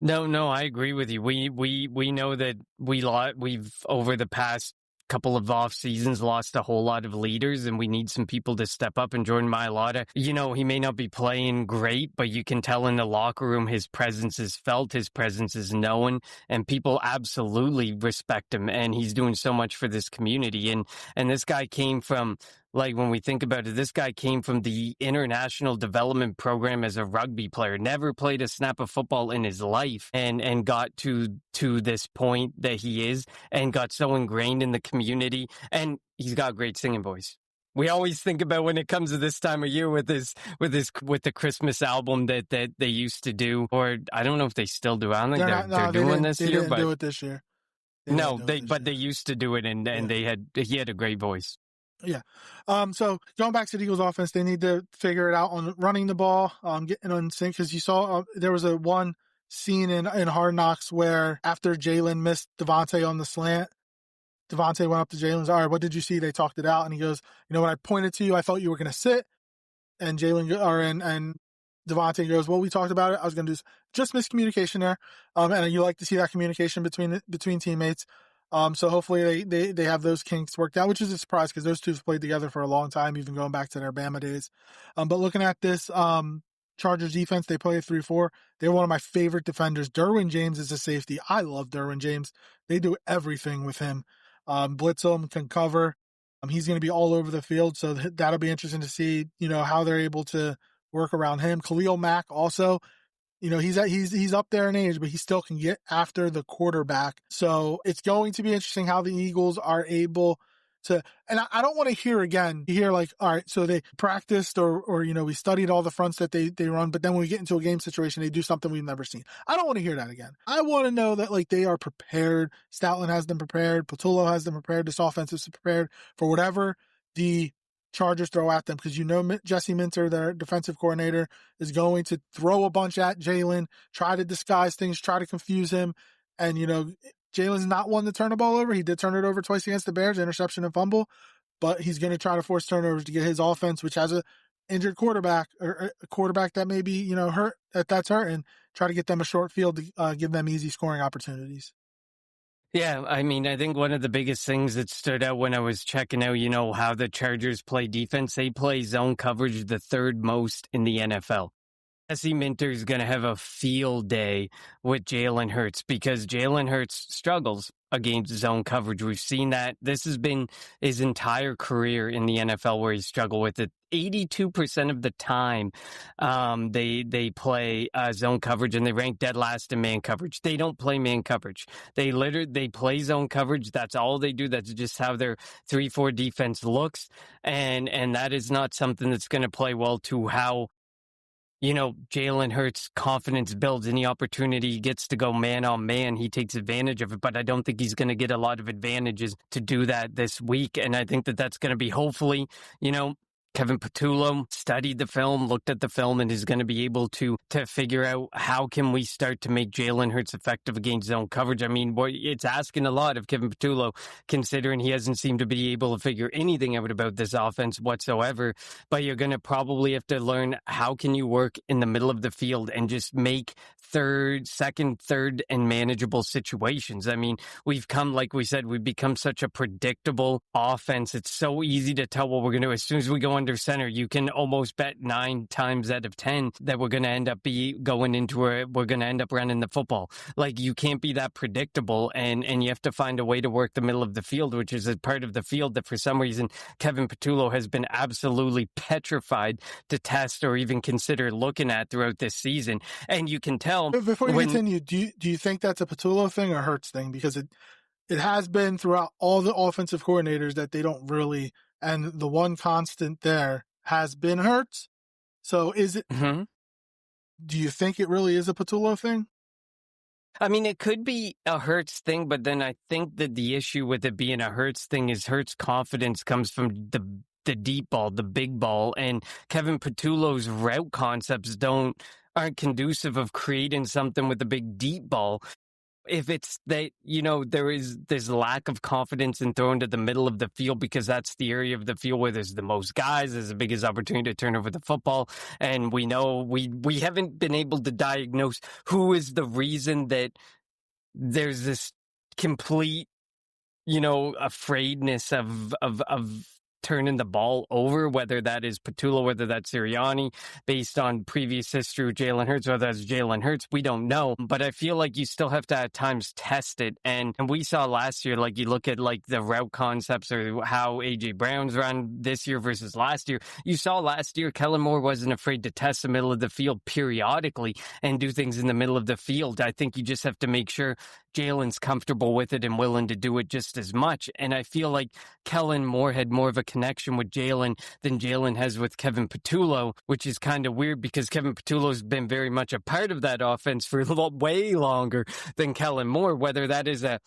No, I agree with you. We know that we've over the past couple of off seasons lost a whole lot of leaders, and we need some people to step up. And Jordan Mailata, he may not be playing great, but you can tell in the locker room his presence is felt, his presence is known, and people absolutely respect him. And he's doing so much for this community. And this guy came from, like, when we think about it, this guy came from the international development program as a rugby player, never played a snap of football in his life, and got to this point that he is, and got so ingrained in the community. And he's got a great singing voice. We always think about when it comes to this time of year with the Christmas album that they used to do, or I don't know if they still do. I don't think they're doing this year, but do it this year. They used to do it, and he had a great voice. Yeah. So going back to the Eagles offense, they need to figure it out on running the ball, getting on sync, because you saw there was one scene in Hard Knocks where after Jalen missed Devontae on the slant, Devontae went up to Jalen and said, all right, what did you see? They talked it out. And he goes, when I pointed to you, I thought you were going to sit. And and Devontae goes, well, we talked about it. I was going to do just miscommunication there. And you like to see that communication between teammates. So hopefully they have those kinks worked out, which is a surprise because those two have played together for a long time, even going back to their Bama days. But looking at this Chargers defense, they play a 3-4. They're one of my favorite defenders. Derwin James is a safety. I love Derwin James. They do everything with him. Blitz him, can cover. He's going to be all over the field, so that'll be interesting to see, how they're able to work around him. Khalil Mack also, he's up there in age, but he still can get after the quarterback. So it's going to be interesting how the Eagles are able to, and I don't want to hear like, all right, so they practiced or we studied all the fronts that they run, but then when we get into a game situation, they do something we've never seen. I don't want to hear that again. I want to know that, like, they are prepared. Stoutland has them prepared. Patullo has them prepared. This offense is prepared for whatever the Chargers throw at them, because Jesse Minter, their defensive coordinator, is going to throw a bunch at Jalen, try to disguise things, try to confuse him. And, Jalen's not one to turn the ball over. He did turn it over twice against the Bears, interception and fumble, but he's going to try to force turnovers to get his offense, which has a injured quarterback, or a quarterback that may be, hurt, that's hurt, and try to get them a short field to give them easy scoring opportunities. Yeah, I mean, I think one of the biggest things that stood out when I was checking out, how the Chargers play defense, they play zone coverage the third most in the NFL. Jesse Minter is going to have a field day with Jalen Hurts, because Jalen Hurts struggles against zone coverage. We've seen that. This has been his entire career in the NFL where he struggled with it. 82% of the time, they play zone coverage, and they rank dead last in man coverage. They don't play man coverage. They play zone coverage. That's all they do. That's just how their 3-4 defense looks. And that is not something that's going to play well to how Jalen Hurts' confidence builds. Any opportunity he gets to go man on man, he takes advantage of it. But I don't think he's going to get a lot of advantages to do that this week. And I think that that's going to be hopefully, Kevin Patullo studied the film, looked at the film, and is going to be able to figure out how can we start to make Jalen Hurts effective against zone coverage. I mean, it's asking a lot of Kevin Patullo, considering he hasn't seemed to be able to figure anything out about this offense whatsoever. But you're going to probably have to learn how can you work in the middle of the field and just make second, third, and manageable situations. I mean, we've become such a predictable offense. It's so easy to tell what we're going to do. As soon as we go under center, you can almost bet 9 times out of 10 that we're going to end up we're going to end up running the football. Like, you can't be that predictable, and you have to find a way to work the middle of the field, which is a part of the field that for some reason Kevin Patullo has been absolutely petrified to test or even consider looking at throughout this season. And you can tell. Before you continue, do you think that's a Patullo thing or Hurts thing? Because it has been throughout all the offensive coordinators that they don't really, and the one constant there has been Hurts. So is it, mm-hmm. Do you think it really is a Patullo thing? I mean, it could be a Hurts thing, but then I think that the issue with it being a Hurts thing is Hurts' confidence comes from the deep ball, the big ball, and Kevin Patullo's route concepts aren't conducive of creating something with a big deep ball. If it's that, there's lack of confidence in throwing to the middle of the field because that's the area of the field where there's the most guys, there's the biggest opportunity to turn over the football. And we know we haven't been able to diagnose who is the reason that there's this complete, afraidness of turning the ball over, whether that is Patullo, whether that's Sirianni, based on previous history with Jalen Hurts, whether that's Jalen Hurts, we don't know. But I feel like you still have to at times test it. And we saw last year, like you look at like the route concepts or how A.J. Brown's run this year versus last year. You saw last year, Kellen Moore wasn't afraid to test the middle of the field periodically and do things in the middle of the field. I think you just have to make sure Jalen's comfortable with it and willing to do it just as much. And I feel like Kellen Moore had more of a connection with Jalen than Jalen has with Kevin Patullo, which is kind of weird because Kevin Patullo's been very much a part of that offense for way longer than Kellen Moore. Whether that is I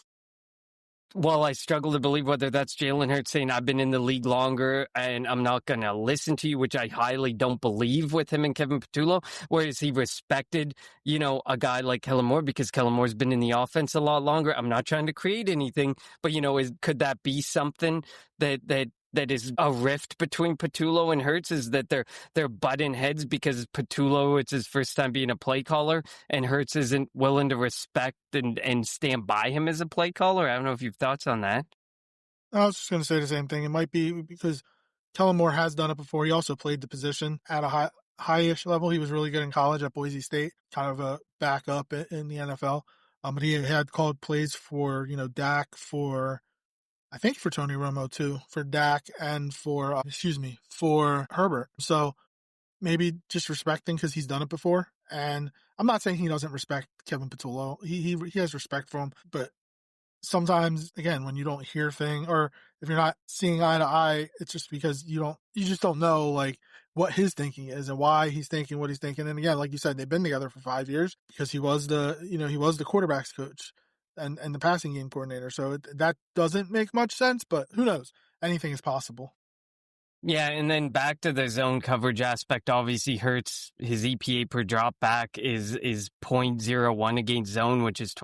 struggle to believe whether that's Jalen Hurts saying, I've been in the league longer and I'm not going to listen to you, which I highly don't believe with him and Kevin Patullo. Whereas he respected, a guy like Kellen Moore because Kellen Moore's been in the offense a lot longer. I'm not trying to create anything, but, could that be something that is a rift between Patullo and Hurts, is that they're butting heads because Patullo, it's his first time being a play caller, and Hurts isn't willing to respect and stand by him as a play caller? I don't know if you've thoughts on that. I was just going to say the same thing. It might be because Kellen Moore has done it before. He also played the position at a high-ish level. He was really good in college at Boise State, kind of a backup in the NFL. But he had called plays for, Dak, I think for Tony Romo too, for Dak and for Herbert. So maybe just respecting because he's done it before. And I'm not saying he doesn't respect Kevin Patullo. He has respect for him. But sometimes, again, when you don't hear things or if you're not seeing eye to eye, it's just because you just don't know like what his thinking is and why he's thinking what he's thinking. And again, like you said, they've been together for 5 years because he was the quarterback's coach and the passing game coordinator. So that doesn't make much sense, but who knows? Anything is possible. Yeah, and then back to the zone coverage aspect, obviously Hurts, his EPA per drop back is 0.01 against zone, which is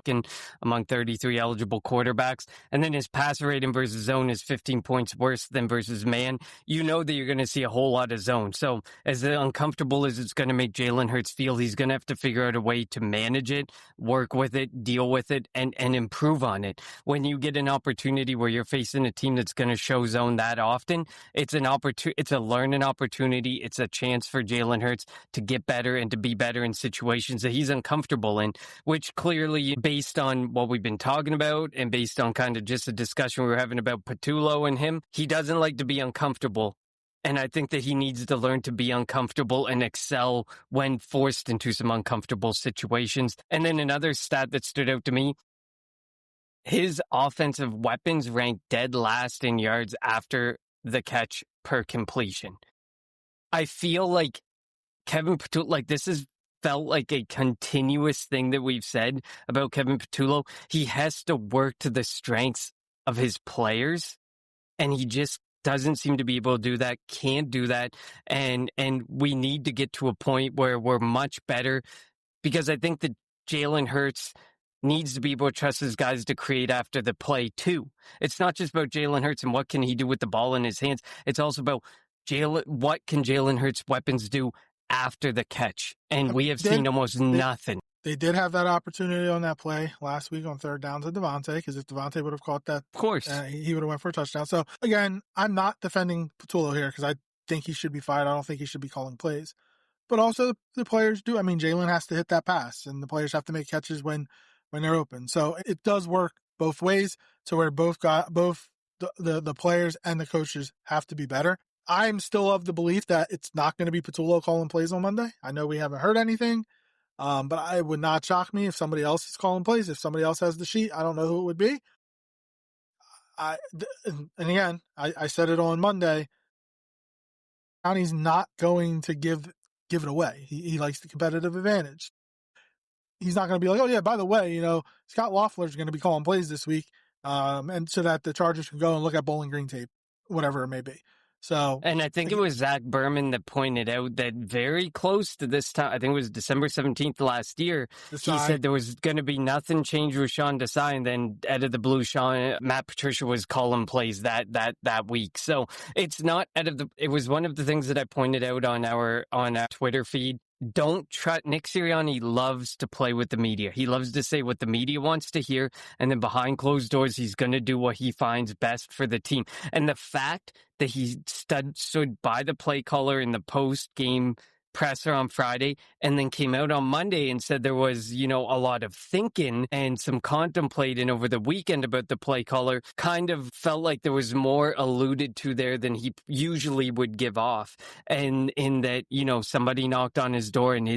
among 33 eligible quarterbacks. And then his passer rating versus zone is 15 points worse than versus man. You know that you're going to see a whole lot of zone. So as uncomfortable as it's going to make Jalen Hurts feel, he's going to have to figure out a way to manage it, work with it, deal with it, and improve on it. When you get an opportunity where you're facing a team that's going to show zone that often, it's a learning opportunity. It's a chance for Jalen Hurts to get better and to be better in situations that he's uncomfortable in, which clearly, based on what we've been talking about and based on kind of just a discussion we were having about Patullo and him, he doesn't like to be uncomfortable. And I think that he needs to learn to be uncomfortable and excel when forced into some uncomfortable situations. And then another stat that stood out to me, his offensive weapons ranked dead last in yards after the catch per completion. I feel like Kevin Patullo, like this has felt like a continuous thing that we've said about Kevin Patullo. He has to work to the strengths of his players, and he just doesn't seem to be able to do that, can't do that. And we need to get to a point where we're much better, because I think that Jalen Hurts needs to be able to trust his guys to create after the play too. It's not just about Jalen Hurts and what can he do with the ball in his hands. It's also about what can Jalen Hurts' weapons do after the catch. And we have seen almost nothing. They did have that opportunity on that play last week on third down to Devontae, because if Devontae would have caught that, of course, he would have went for a touchdown. So again, I'm not defending Patullo here because I think he should be fired. I don't think he should be calling plays. But also the players do. I mean, Jalen has to hit that pass, and the players have to make catches when they're open. So it does work both ways, to where both the players and the coaches have to be better. I'm still of the belief that it's not going to be Patullo calling plays on Monday. I know we haven't heard anything. But it would not shock me if somebody else is calling plays. If somebody else has the sheet, I don't know who it would be. And again, I said it on Monday. County's not going to give it away. He likes the competitive advantage. He's not going to be like, oh yeah, by the way, Scott Loeffler's going to be calling plays this week, and so that the Chargers can go and look at Bowling Green tape, whatever it may be. So, and I think it was Zach Berman that pointed out that very close to this time, I think it was December 17th last year, he said there was going to be nothing changed with Sean Desai, and then out of the blue, Matt Patricia was calling plays that week. So it's not it was one of the things that I pointed out on our Twitter feed. Don't trust. Nick Sirianni loves to play with the media. He loves to say what the media wants to hear, and then behind closed doors, he's going to do what he finds best for the team. And the fact that he stood by the play caller in the post-game presser on Friday and then came out on Monday and said there was, a lot of thinking and some contemplating over the weekend about the play caller, kind of felt like there was more alluded to there than he usually would give off. And in that, somebody knocked on his door and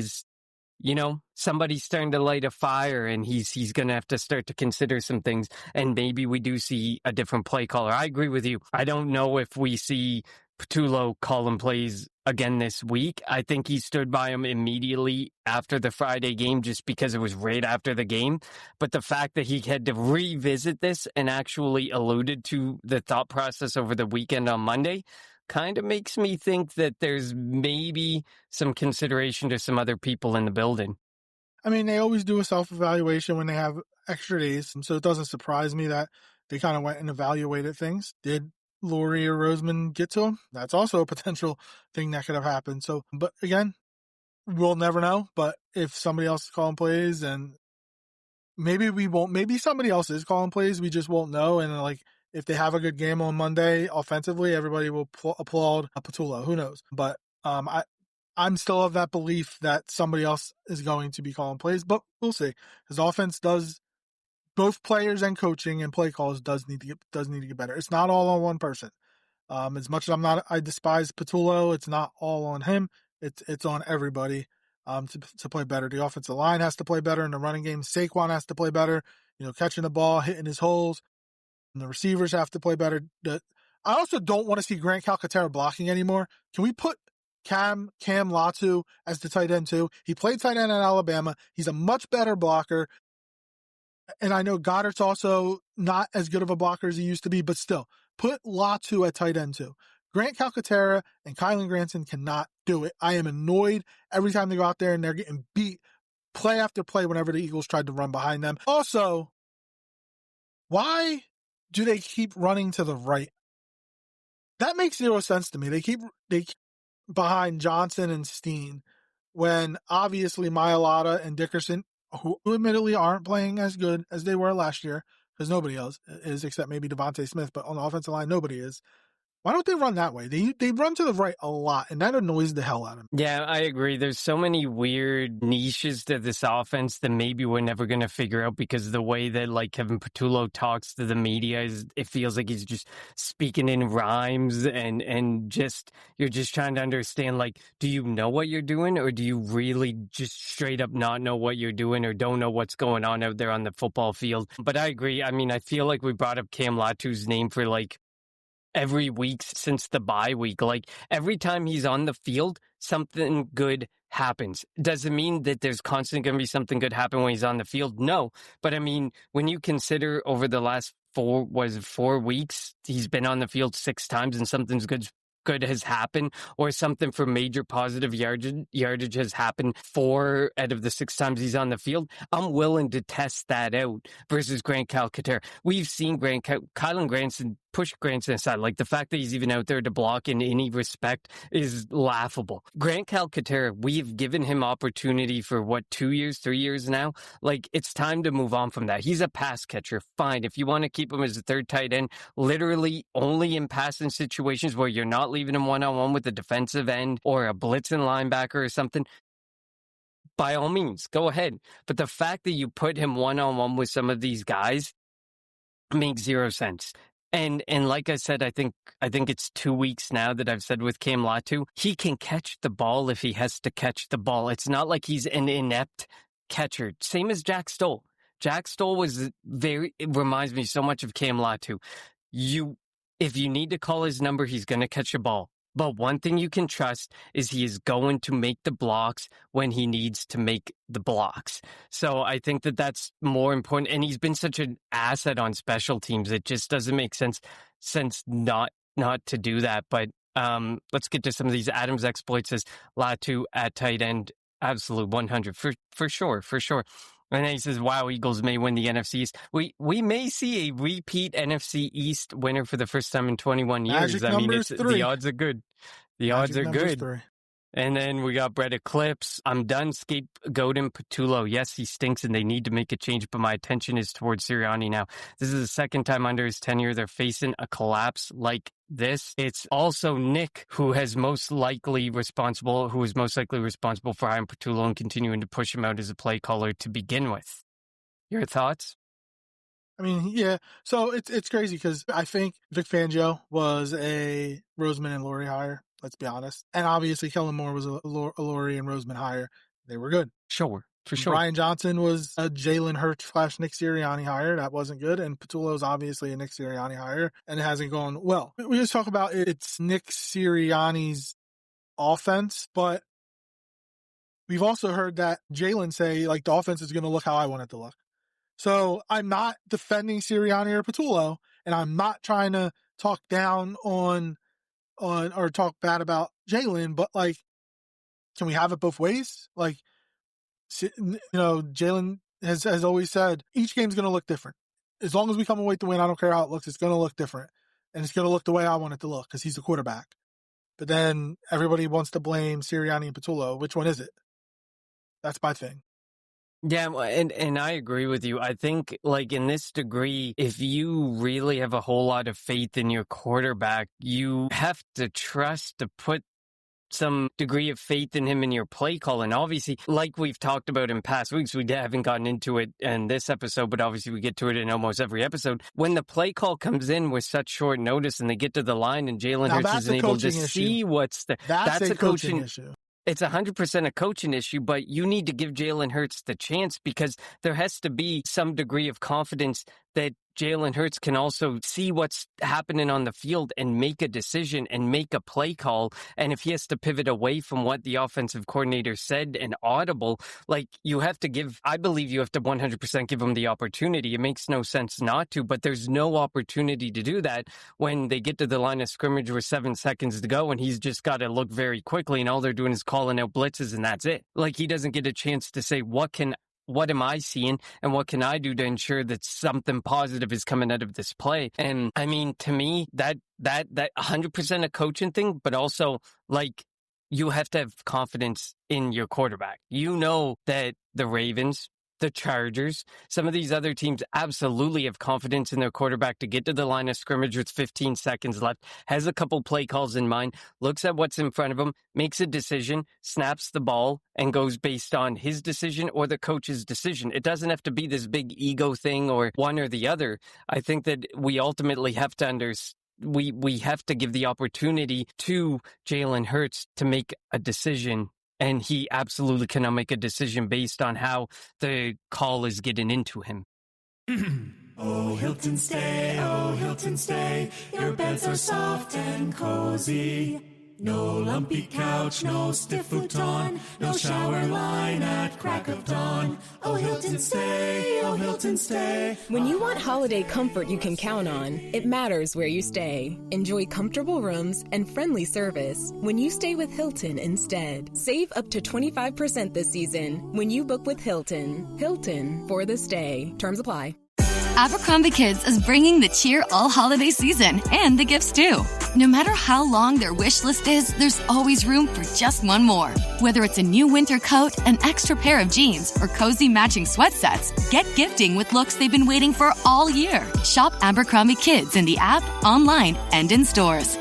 somebody's starting to light a fire, and he's going to have to start to consider some things, and maybe we do see a different play caller. I agree with you. I don't know if we see Patullo calling plays again this week. I think he stood by him immediately after the Friday game just because it was right after the game. But the fact that he had to revisit this and actually alluded to the thought process over the weekend on Monday kind of makes me think that there's maybe some consideration to some other people in the building. I mean, they always do a self-evaluation when they have extra days, so it doesn't surprise me that they kind of went and evaluated things. Did Laurie or Roseman get to him? That's also a potential thing that could have happened. So, but again, we'll never know. But if somebody else is calling plays, and maybe we won't, maybe somebody else is calling plays, we just won't know. And if they have a good game on Monday offensively, everybody will applaud Patullo. Who knows? But I'm still of that belief that somebody else is going to be calling plays, but we'll see. His offense does, both players and coaching and play calls does need to get better. It's not all on one person. As much as I despise Patullo, it's not all on him. It's on everybody to play better. The offensive line has to play better in the running game. Saquon has to play better, catching the ball, hitting his holes. And the receivers have to play better. I also don't want to see Grant Calcaterra blocking anymore. Can we put Cam Latu as the tight end too? He played tight end at Alabama. He's a much better blocker. And I know Goddard's also not as good of a blocker as he used to be, but still, put Latu at tight end too. Grant Calcaterra and Kylan Granson cannot do it. I am annoyed every time they go out there and they're getting beat play after play whenever the Eagles tried to run behind them. Also, why do they keep running to the right? That makes zero sense to me. They keep behind Johnson and Steen when obviously Mailata and Dickerson, who admittedly aren't playing as good as they were last year, because nobody else is except maybe Devontae Smith, but on the offensive line, nobody is. Why don't they run that way? They run to the right a lot, and that annoys the hell out of me. Yeah, I agree. There's so many weird niches to this offense that maybe we're never going to figure out, because the way that Kevin Patullo talks to the media it feels like he's just speaking in rhymes, and just you're just trying to understand, do you know what you're doing, or do you really just straight up not know what you're doing, or don't know what's going on out there on the football field? But I agree. I mean, I feel like we brought up Cam Latu's name for every week since the bye week. Every time he's on the field, something good happens. Does it mean that there's constantly going to be something good happen when he's on the field? No. But I mean, when you consider over the last 4 weeks, he's been on the field 6 times and something's good has happened, or something for major positive yardage has happened 4 out of the 6 times he's on the field, I'm willing to test that out versus Grant Calcaterra. We've seen Kylan Granson push Granson aside. Like, the fact that he's even out there to block in any respect is laughable. Grant Calcaterra, we've given him opportunity for 2 years, 3 years now. Like, it's time to move on from that. He's a pass catcher. Fine. If you want to keep him as a third tight end, literally only in passing situations where you're not leaving him one-on-one with a defensive end or a blitzing linebacker or something, by all means, go ahead. But the fact that you put him one-on-one with some of these guys makes zero sense. And like I said, I think it's 2 weeks now that I've said with Cam Latu, he can catch the ball if he has to catch the ball. It's not like he's an inept catcher. Same as Jack Stoll. Jack Stoll it reminds me so much of Cam Latu. If you need to call his number, he's going to catch a ball. But one thing you can trust is he is going to make the blocks when he needs to make the blocks. So I think that that's more important. And he's been such an asset on special teams. It just doesn't make sense not to do that. But let's get to some of these Adams exploits as Latu at tight end. Absolute 100 for sure. And then he says, wow, Eagles may win the NFC East. We may see a repeat NFC East winner for the first time in 21 years. Magic numbers 3. The odds are good. The odds are good. 3. And then we got Brett Eclipse. I'm done scapegoating Patullo. Yes, he stinks and they need to make a change, but my attention is towards Sirianni now. This is the second time under his tenure they're facing a collapse like this. It's also Nick who is most likely responsible for hiring Patullo and continuing to push him out as a play caller to begin with. Your thoughts? I mean, yeah. So it's crazy because I think Vic Fangio was a Roseman and Laurie hire. Let's be honest. And obviously, Kellen Moore was a Laurie and Roseman hire. They were good. Sure, for sure. Brian Johnson was a Jalen Hurts / Nick Sirianni hire. That wasn't good. And Patullo is obviously a Nick Sirianni hire, and it hasn't gone well. We just talk about it's Nick Sirianni's offense, but we've also heard that Jalen say, like, the offense is going to look how I want it to look. So I'm not defending Sirianni or Patullo, and I'm not trying to talk down on or talk bad about Jalen, but, like, can we have it both ways? Like, Jalen has always said each game's going to look different. As long as we come away to win, I don't care how it looks. It's going to look different, and it's going to look the way I want it to look because he's the quarterback. But then everybody wants to blame Sirianni and Patullo. Which one is it? That's my thing. Yeah, and I agree with you. I think, like, in this degree, if you really have a whole lot of faith in your quarterback, you have to trust to put some degree of faith in him in your play call. And obviously, like we've talked about in past weeks, we haven't gotten into it in this episode, but obviously we get to it in almost every episode. When the play call comes in with such short notice and they get to the line and Jalen Hurts isn't able to see what's there, that's a coaching issue. It's 100% a coaching issue, but you need to give Jalen Hurts the chance because there has to be some degree of confidence that Jalen Hurts can also see what's happening on the field and make a decision and make a play call. And if he has to pivot away from what the offensive coordinator said and audible, like, I believe you have to 100% give him the opportunity. It makes no sense not to, but there's no opportunity to do that when they get to the line of scrimmage with 7 seconds to go and he's just got to look very quickly and all they're doing is calling out blitzes and that's it. Like, he doesn't get a chance to say, what am I seeing and what can I do to ensure that something positive is coming out of this play? And I mean, to me, that 100% a coaching thing, but also, like, you have to have confidence in your quarterback. You know that the Ravens, the Chargers, some of these other teams absolutely have confidence in their quarterback to get to the line of scrimmage with 15 seconds left, has a couple play calls in mind, looks at what's in front of him, makes a decision, snaps the ball, and goes based on his decision or the coach's decision. It doesn't have to be this big ego thing or one or the other. I think that we ultimately have to we have to give the opportunity to Jalen Hurts to make a decision. And he absolutely cannot make a decision based on how the call is getting into him. Oh, Hilton stay, your beds are soft and cozy. No lumpy couch, no stiff futon, no shower line at crack of dawn. Oh, Hilton stay, oh, Hilton stay. When you want holiday comfort you can count on, it matters where you stay. Enjoy comfortable rooms and friendly service when you stay with Hilton instead. Save up to 25% this season when you book with Hilton. Hilton for the stay. Terms apply. Abercrombie Kids is bringing the cheer all holiday season and the gifts too. No matter how long their wish list is, there's always room for just one more. Whether it's a new winter coat, an extra pair of jeans, or cozy matching sweat sets, get gifting with looks they've been waiting for all year. Shop Abercrombie Kids in the app, online, and in stores.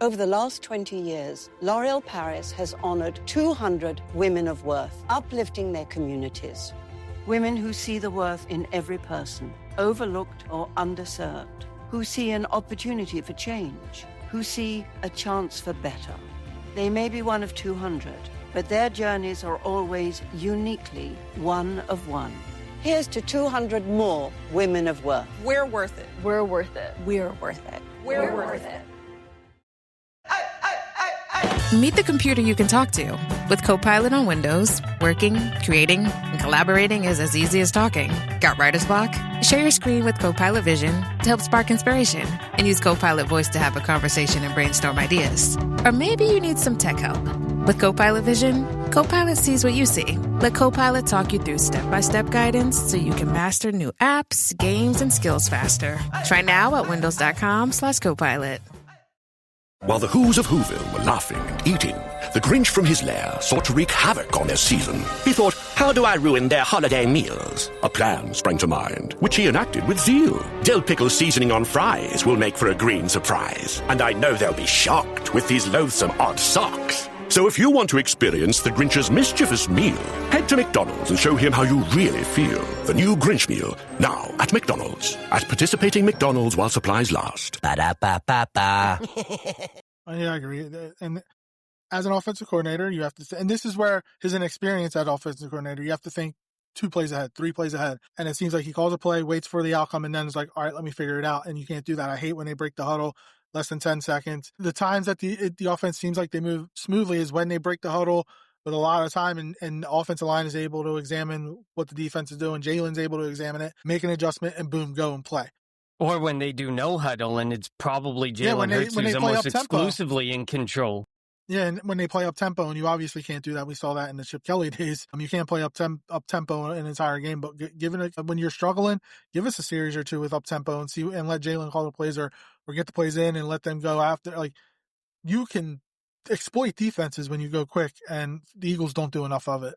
Over the last 20 years, L'Oréal Paris has honored 200 women of worth, uplifting their communities. Women who see the worth in every person, overlooked or underserved, who see an opportunity for change, who see a chance for better. They may be one of 200, but their journeys are always uniquely one of one. Here's to 200 more women of worth. We're worth it. We're worth it. We're worth it. We're worth it. Meet the computer you can talk to. With Copilot on Windows, working, creating, and collaborating is as easy as talking. Got writer's block? Share your screen with Copilot Vision to help spark inspiration. And use Copilot Voice to have a conversation and brainstorm ideas. Or maybe you need some tech help. With Copilot Vision, Copilot sees what you see. Let Copilot talk you through step-by-step guidance so you can master new apps, games, and skills faster. Try now at windows.com/Copilot. While the Whos of Whoville were laughing and eating, the Grinch from his lair sought to wreak havoc on their season. He thought, how do I ruin their holiday meals? A plan sprang to mind, which he enacted with zeal. Dill pickle seasoning on fries will make for a green surprise, and I know they'll be shocked with these loathsome odd socks. So if you want to experience the Grinch's mischievous meal, head to McDonald's and show him how you really feel. The new Grinch meal, now at McDonald's. At participating McDonald's while supplies last. Ba-da-ba-ba-ba. Yeah, I agree. And as an offensive coordinator, you have to, and this is where his inexperience as offensive coordinator, you have to think 2 plays ahead, 3 plays ahead. And it seems like he calls a play, waits for the outcome, and then is like, all right, let me figure it out. And you can't do that. I hate when they break the huddle less than 10 seconds. The times that the offense seems like they move smoothly is when they break the huddle with a lot of time, and the offensive line is able to examine what the defense is doing. Jalen's able to examine it, make an adjustment, and boom, go and play. Or when they do no huddle, and it's probably Jalen Hurts who's almost exclusively in control. Yeah, and when they play up tempo, and you obviously can't do that. We saw that in the Chip Kelly days. You can't play up tempo an entire game, but when you're struggling, give us a series or two with up tempo and let Jalen call the plays or get the plays in and let them go after. Like, you can exploit defenses when you go quick, and the Eagles don't do enough of it.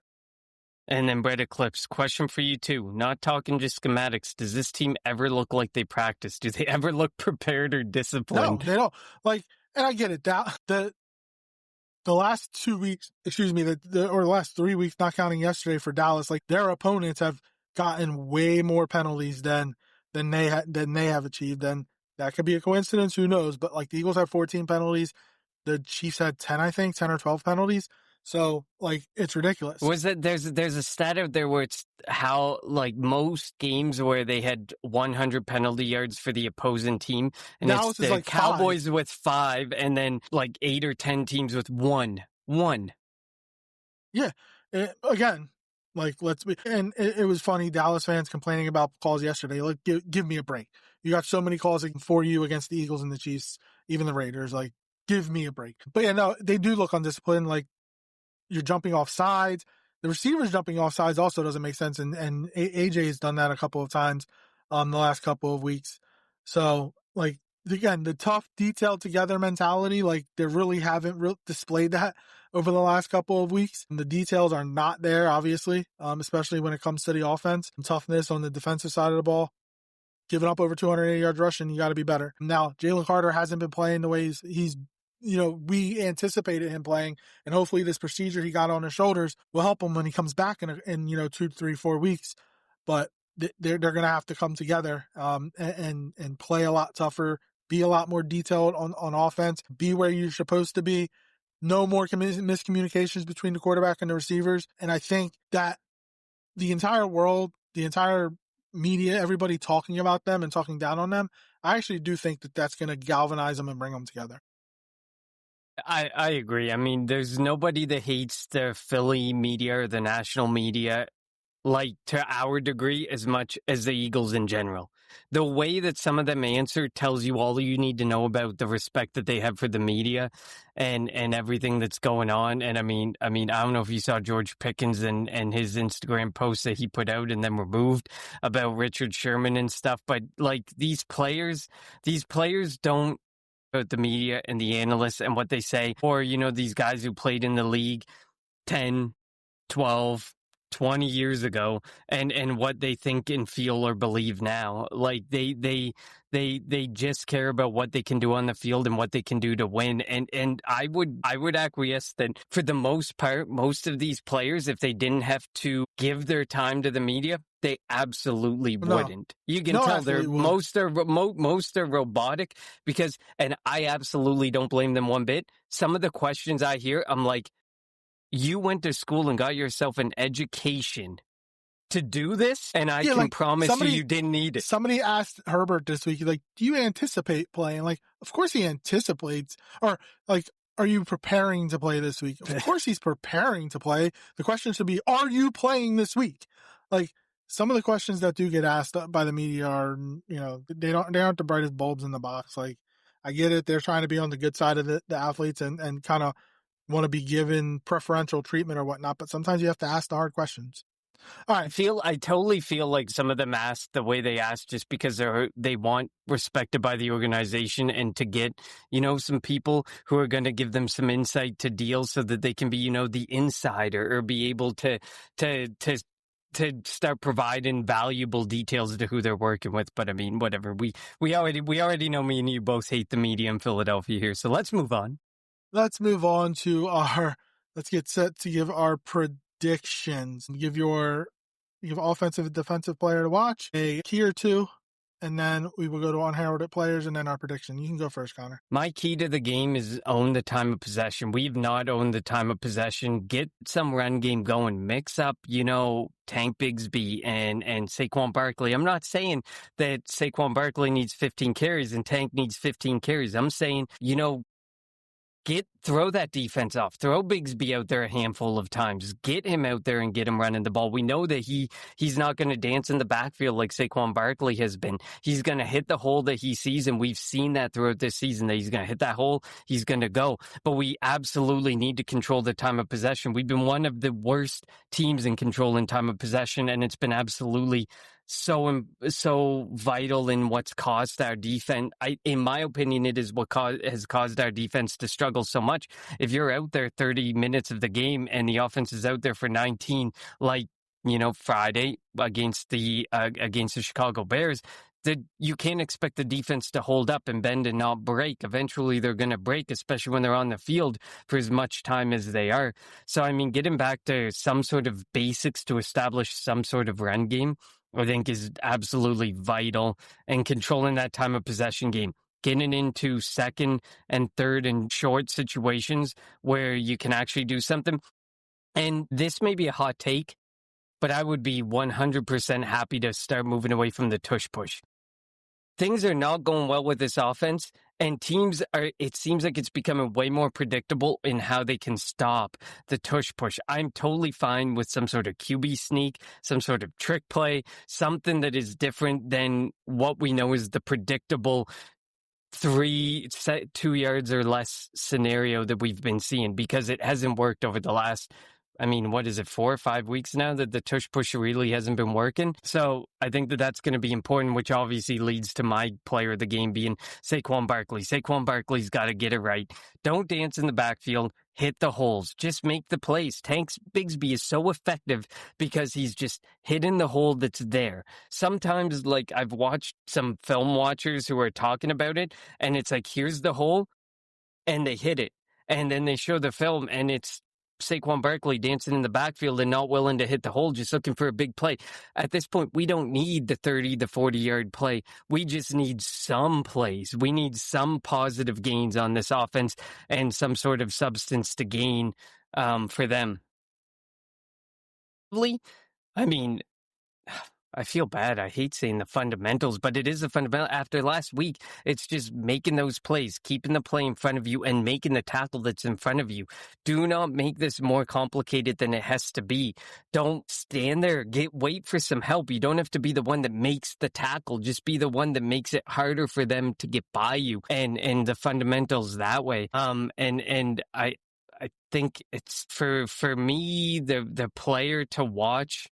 And then Brett Eclipse, question for you too. Not talking just schematics. Does this team ever look like they practice? Do they ever look prepared or disciplined? No, they don't. Like, and I get it. The last 2 weeks, or the last 3 weeks, not counting yesterday for Dallas, like, their opponents have gotten way more penalties than they have achieved. And that could be a coincidence. Who knows? But like, the Eagles have 14 penalties. The Chiefs had 10, I think, 10 or 12 penalties. So, like, it's ridiculous. Was it there's a stat out there where it's how, like, most games where they had 100 penalty yards for the opposing team, and now it's the like Cowboys 5. with 5, and then like 8 or 10 teams with 1. Yeah. Again, like, it was funny. Dallas fans complaining about calls yesterday. Like, give me a break. You got so many calls for you against the Eagles and the Chiefs, even the Raiders. Like, give me a break. But yeah, no, they do look undisciplined. Like, you're jumping off sides. The receivers jumping off sides also doesn't make sense. And AJ has done that a couple of times the last couple of weeks. So, like, again, the tough, detailed together mentality, like, they really haven't displayed that over the last couple of weeks. And the details are not there, obviously, especially when it comes to the offense. And toughness on the defensive side of the ball. Giving up over 280 yards rushing, you got to be better. Now, Jalen Carter hasn't been playing the way he's we anticipated him playing, and hopefully this procedure he got on his shoulders will help him when he comes back in 2, 3, 4 weeks. But they're going to have to come together and play a lot tougher, be a lot more detailed on offense, be where you're supposed to be. No more miscommunications between the quarterback and the receivers. And I think that the entire world the entire media, everybody talking about them and talking down on them, I actually do think that that's going to galvanize them and bring them together. I agree. I mean, there's nobody that hates the Philly media or the national media like to our degree as much as the Eagles in general. The way that some of them answer tells you all you need to know about the respect that they have for the media and everything that's going on. And I mean, I don't know if you saw George Pickens and his Instagram post that he put out and then removed about Richard Sherman and stuff. But like these players don't about the media and the analysts and what they say, or, you know, these guys who played in the league 10, 12, 20 years ago and what they think and feel or believe now. Like they just care about what they can do on the field and what they can do to win. And I would acquiesce that for the most part, most of these players, if they didn't have to give their time to the media, they absolutely wouldn't. You can tell most are robotic because, and I absolutely don't blame them one bit. Some of the questions I hear, I'm like, you went to school and got yourself an education to do this, and I can promise you didn't need it. Somebody asked Herbert this week, like, do you anticipate playing? Like, of course he anticipates. Or, like, are you preparing to play this week? Of course he's preparing to play. The question should be, are you playing this week? Like, some of the questions that do get asked by the media are, you know, they aren't the brightest bulbs in the box. Like, I get it. They're trying to be on the good side of the athletes and kind of want to be given preferential treatment or whatnot, but sometimes you have to ask the hard questions. All right. I totally feel like some of them ask the way they ask just because they want respected by the organization and to get, you know, some people who are going to give them some insight to deals so that they can be, you know, the insider or be able to start providing valuable details to who they're working with. But I mean, whatever. We already know me and you both hate the media in Philadelphia here. So let's move on. Let's move on to let's get set to give our predictions. Give offensive and defensive player to watch, a key or two, and then we will go to unheralded players and then our prediction. You can go first, Connor. My key to the game is own the time of possession. We've not owned the time of possession. Get some run game going. Mix up, you know, Tank Bigsby and Saquon Barkley. I'm not saying that Saquon Barkley needs 15 carries and Tank needs 15 carries. I'm saying, you know, throw that defense off. Throw Bigsby out there a handful of times. Get him out there and get him running the ball. We know that he's not going to dance in the backfield like Saquon Barkley has been. He's going to hit the hole that he sees, and we've seen that throughout this season, that he's going to hit that hole, he's going to go. But we absolutely need to control the time of possession. We've been one of the worst teams in controlling time of possession, and it's been absolutely so vital in what's caused our defense. In my opinion, it is what has caused our defense to struggle so much. If you're out there 30 minutes of the game and the offense is out there for 19, like, you know, Friday against the Chicago Bears, that you can't expect the defense to hold up and bend and not break. Eventually they're going to break, especially when they're on the field for as much time as they are. So, I mean, getting back to some sort of basics to establish some sort of run game, I think is absolutely vital, and controlling that time of possession game, getting into second and third and short situations where you can actually do something. And this may be a hot take, but I would be 100% happy to start moving away from the tush push. Things are not going well with this offense, and it seems like it's becoming way more predictable in how they can stop the tush push. I'm totally fine with some sort of QB sneak, some sort of trick play, something that is different than what we know is the predictable 2 yards or less scenario that we've been seeing, because it hasn't worked over the last, I mean, what is it, 4 or 5 weeks now that the tush push really hasn't been working? So I think that that's going to be important, which obviously leads to my player of the game being Saquon Barkley. Saquon Barkley's got to get it right. Don't dance in the backfield. Hit the holes. Just make the plays. Tank Bigsby is so effective because he's just hitting the hole that's there. Sometimes, like, I've watched some film watchers who are talking about it, and it's like, here's the hole, and they hit it. And then they show the film, and it's Saquon Barkley dancing in the backfield and not willing to hit the hole, just looking for a big play. At this point, we don't need the 30, the 40-yard play. We just need some plays. We need some positive gains on this offense and some sort of substance to gain for them. I mean, I feel bad. I hate saying the fundamentals, but it is the fundamental. After last week, it's just making those plays, keeping the play in front of you and making the tackle that's in front of you. Do not make this more complicated than it has to be. Don't stand there. Wait for some help. You don't have to be the one that makes the tackle. Just be the one that makes it harder for them to get by you and the fundamentals that way. And I think it's for me, the player to watch.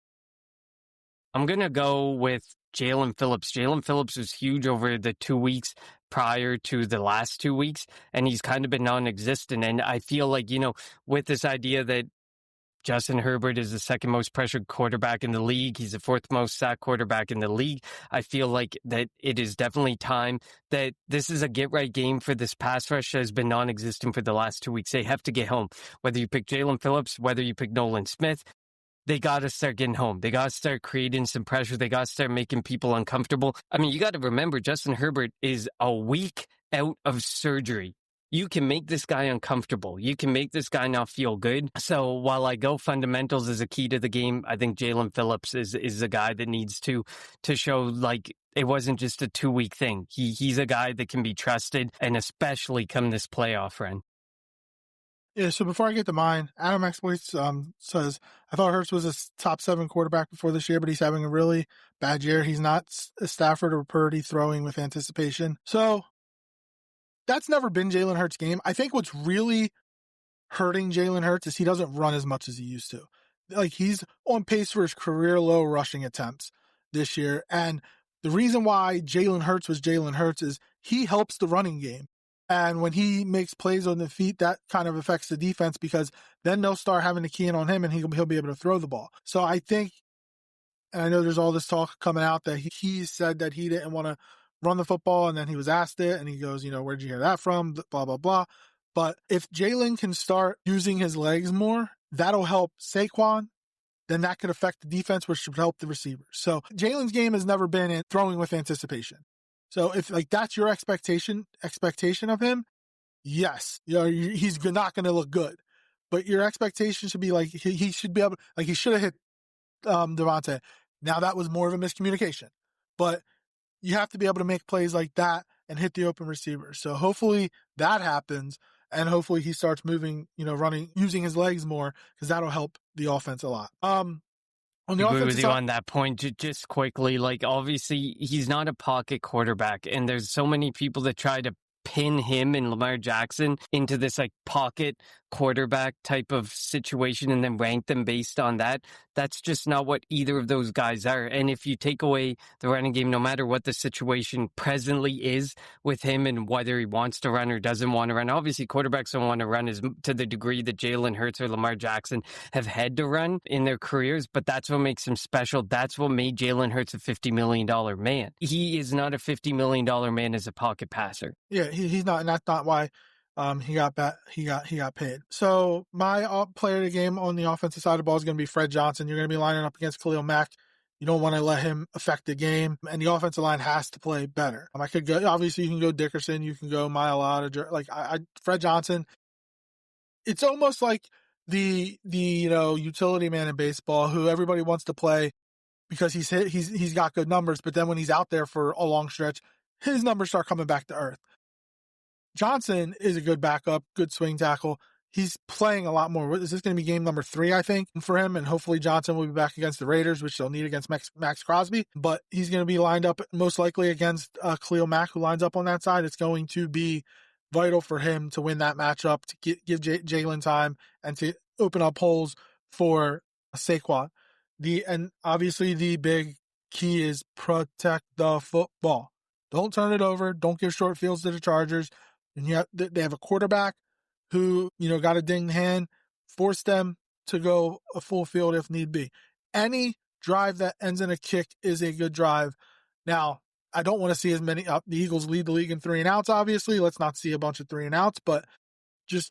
I'm going to go with Jalen Phillips. Jalen Phillips was huge over the 2 weeks prior to the last 2 weeks, and he's kind of been non-existent. And I feel like, with this idea that Justin Herbert is the second most pressured quarterback in the league, he's the fourth most sacked quarterback in the league, I feel like that it is definitely time that this is a get-right game for this pass rush that has been non-existent for the last 2 weeks. They have to get home. Whether you pick Jalen Phillips, whether you pick Nolan Smith, they got to start getting home. They got to start creating some pressure. They got to start making people uncomfortable. I mean, you got to remember, Justin Herbert is a week out of surgery. You can make this guy uncomfortable. You can make this guy not feel good. So while I go fundamentals is a key to the game, I think Jalen Phillips is a guy that needs to show like it wasn't just a 2-week thing. He's a guy that can be trusted, and especially come this playoff run. Yeah, so before I get to mine, Adam Exploits says, I thought Hurts was a top 7 quarterback before this year, but he's having a really bad year. He's not a Stafford or Purdy throwing with anticipation. So that's never been Jalen Hurts' game. I think what's really hurting Jalen Hurts is he doesn't run as much as he used to. Like, he's on pace for his career low rushing attempts this year. And the reason why Jalen Hurts was Jalen Hurts is he helps the running game. And when he makes plays on the feet, that kind of affects the defense because then they'll start having to key in on him and he'll be able to throw the ball. So I think, and I know there's all this talk coming out that he said that he didn't want to run the football, and then he was asked it and he goes, where'd you hear that from? Blah, blah, blah. But if Jalen can start using his legs more, that'll help Saquon. Then that could affect the defense, which should help the receivers. So Jalen's game has never been in throwing with anticipation. So if that's your expectation of him, yes, he's not going to look good. But your expectation should be like he should be able, like he should have hit Devontae. Now that was more of a miscommunication, but you have to be able to make plays like that and hit the open receiver. So hopefully that happens, and hopefully he starts moving, running, using his legs more, because that'll help the offense a lot. I agree with you on that point. Just quickly, like, obviously he's not a pocket quarterback, and there's so many people that try to pin him and Lamar Jackson into this like pocket quarterback type of situation and then rank them based on that. That's just not what either of those guys are. And if you take away the running game, no matter what the situation presently is with him and whether he wants to run or doesn't want to run, obviously quarterbacks don't want to run as to the degree that Jalen Hurts or Lamar Jackson have had to run in their careers, but that's what makes him special. That's what made Jalen Hurts a $50 million man. He is not a $50 million man as a pocket passer. Yeah, he's not, and that's not why he got paid. So my player of the game on the offensive side of the ball is going to be Fred Johnson. You're going to be lining up against Khalil Mack. You don't want to let him affect the game, and the offensive line has to play better. I could go, obviously you can go Dickerson, you can go Mailata, Fred Johnson. It's almost like the utility man in baseball who everybody wants to play because he's got good numbers, but then when he's out there for a long stretch, his numbers start coming back to earth. Johnson is a good backup, good swing tackle. He's playing a lot more. Is this going to be game number 3, I think, for him? And hopefully Johnson will be back against the Raiders, which they'll need against Max Crosby. But he's going to be lined up most likely against Khalil Mack, who lines up on that side. It's going to be vital for him to win that matchup, to give Jalen time and to open up holes for Saquon. And obviously the big key is protect the football. Don't turn it over. Don't give short fields to the Chargers. And they have a quarterback who, got a dinged hand, force them to go a full field if need be. Any drive that ends in a kick is a good drive. Now, I don't want to see as many, the Eagles lead the league in 3 and outs, obviously. Let's not see a bunch of 3 and outs, but just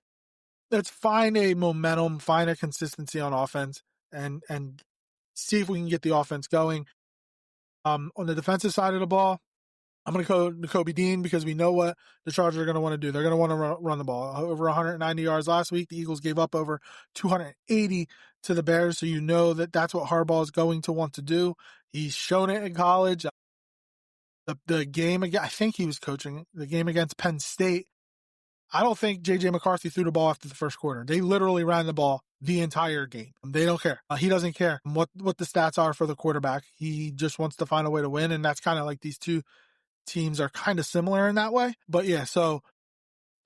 let's find a momentum, find a consistency on offense, and see if we can get the offense going. On the defensive side of the ball, I'm going to go to Kobe Dean because we know what the Chargers are going to want to do. They're going to want to run the ball. Over 190 yards last week. The Eagles gave up over 280 to the Bears, so you know that that's what Harbaugh is going to want to do. He's shown it in college. The game again, I think he was coaching the game against Penn State. I don't think J.J. McCarthy threw the ball after the first quarter. They literally ran the ball the entire game. They don't care. He doesn't care what the stats are for the quarterback. He just wants to find a way to win, and that's kind of like these two teams are kind of similar in that way. But yeah, so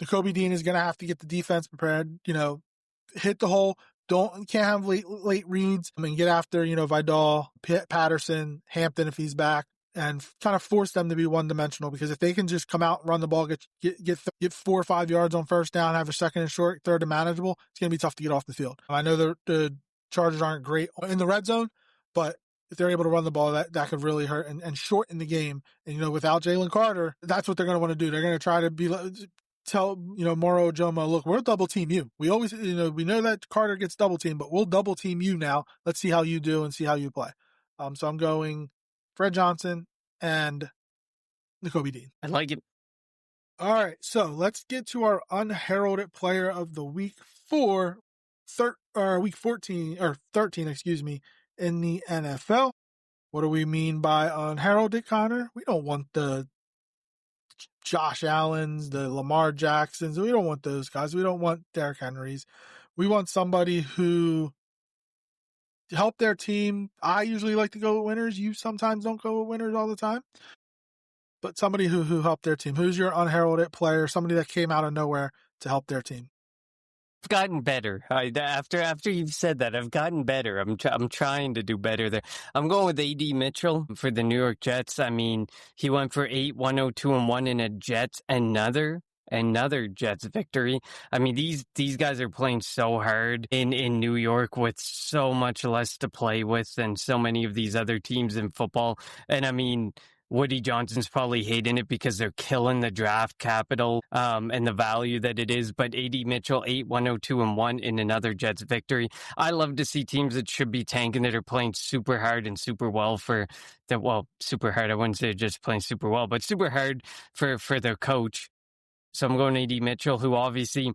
Kobe Dean is going to have to get the defense prepared, hit the hole. Can't have late reads. Get after, Vidal, Patterson, Hampton if he's back, and kind of force them to be one-dimensional, because if they can just come out, run the ball, get 4 or 5 yards on first down, have a second and short, third and manageable, it's going to be tough to get off the field. I know the Chargers aren't great in the red zone, but if they're able to run the ball, that could really hurt and shorten the game. And, without Jalen Carter, that's what they're going to want to do. They're going to try to tell, Moro Ojomo, look, we'll double team you. We always, we know that Carter gets double teamed, but we'll double team you now. Let's see how you do and see how you play. So I'm going Fred Johnson and Kobe Dean. I like it. All right. So let's get to our unheralded player of the week week 14 or 13, in the NFL. What do we mean by unheralded, Connor? We don't want the Josh Allens, the Lamar Jacksons. We don't want those guys. We don't want Derrick Henrys. We want somebody who helped their team. I usually like to go with winners. You sometimes don't go with winners all the time. But somebody who helped their team. Who's your unheralded player? Somebody that came out of nowhere to help their team. I've gotten better. After you've said that, I've gotten better. I'm trying to do better there. I'm going with A.D. Mitchell for the New York Jets. He went for 8, 102-1 in a Jets, another Jets victory. These guys are playing so hard in New York with so much less to play with than so many of these other teams in football. And Woody Johnson's probably hating it because they're killing the draft capital and the value that it is. But A.D. Mitchell, 8, 102-1 in another Jets victory. I love to see teams that should be tanking that are playing super hard and super well super hard. I wouldn't say just playing super well, but super hard for their coach. So I'm going A.D. Mitchell, who obviously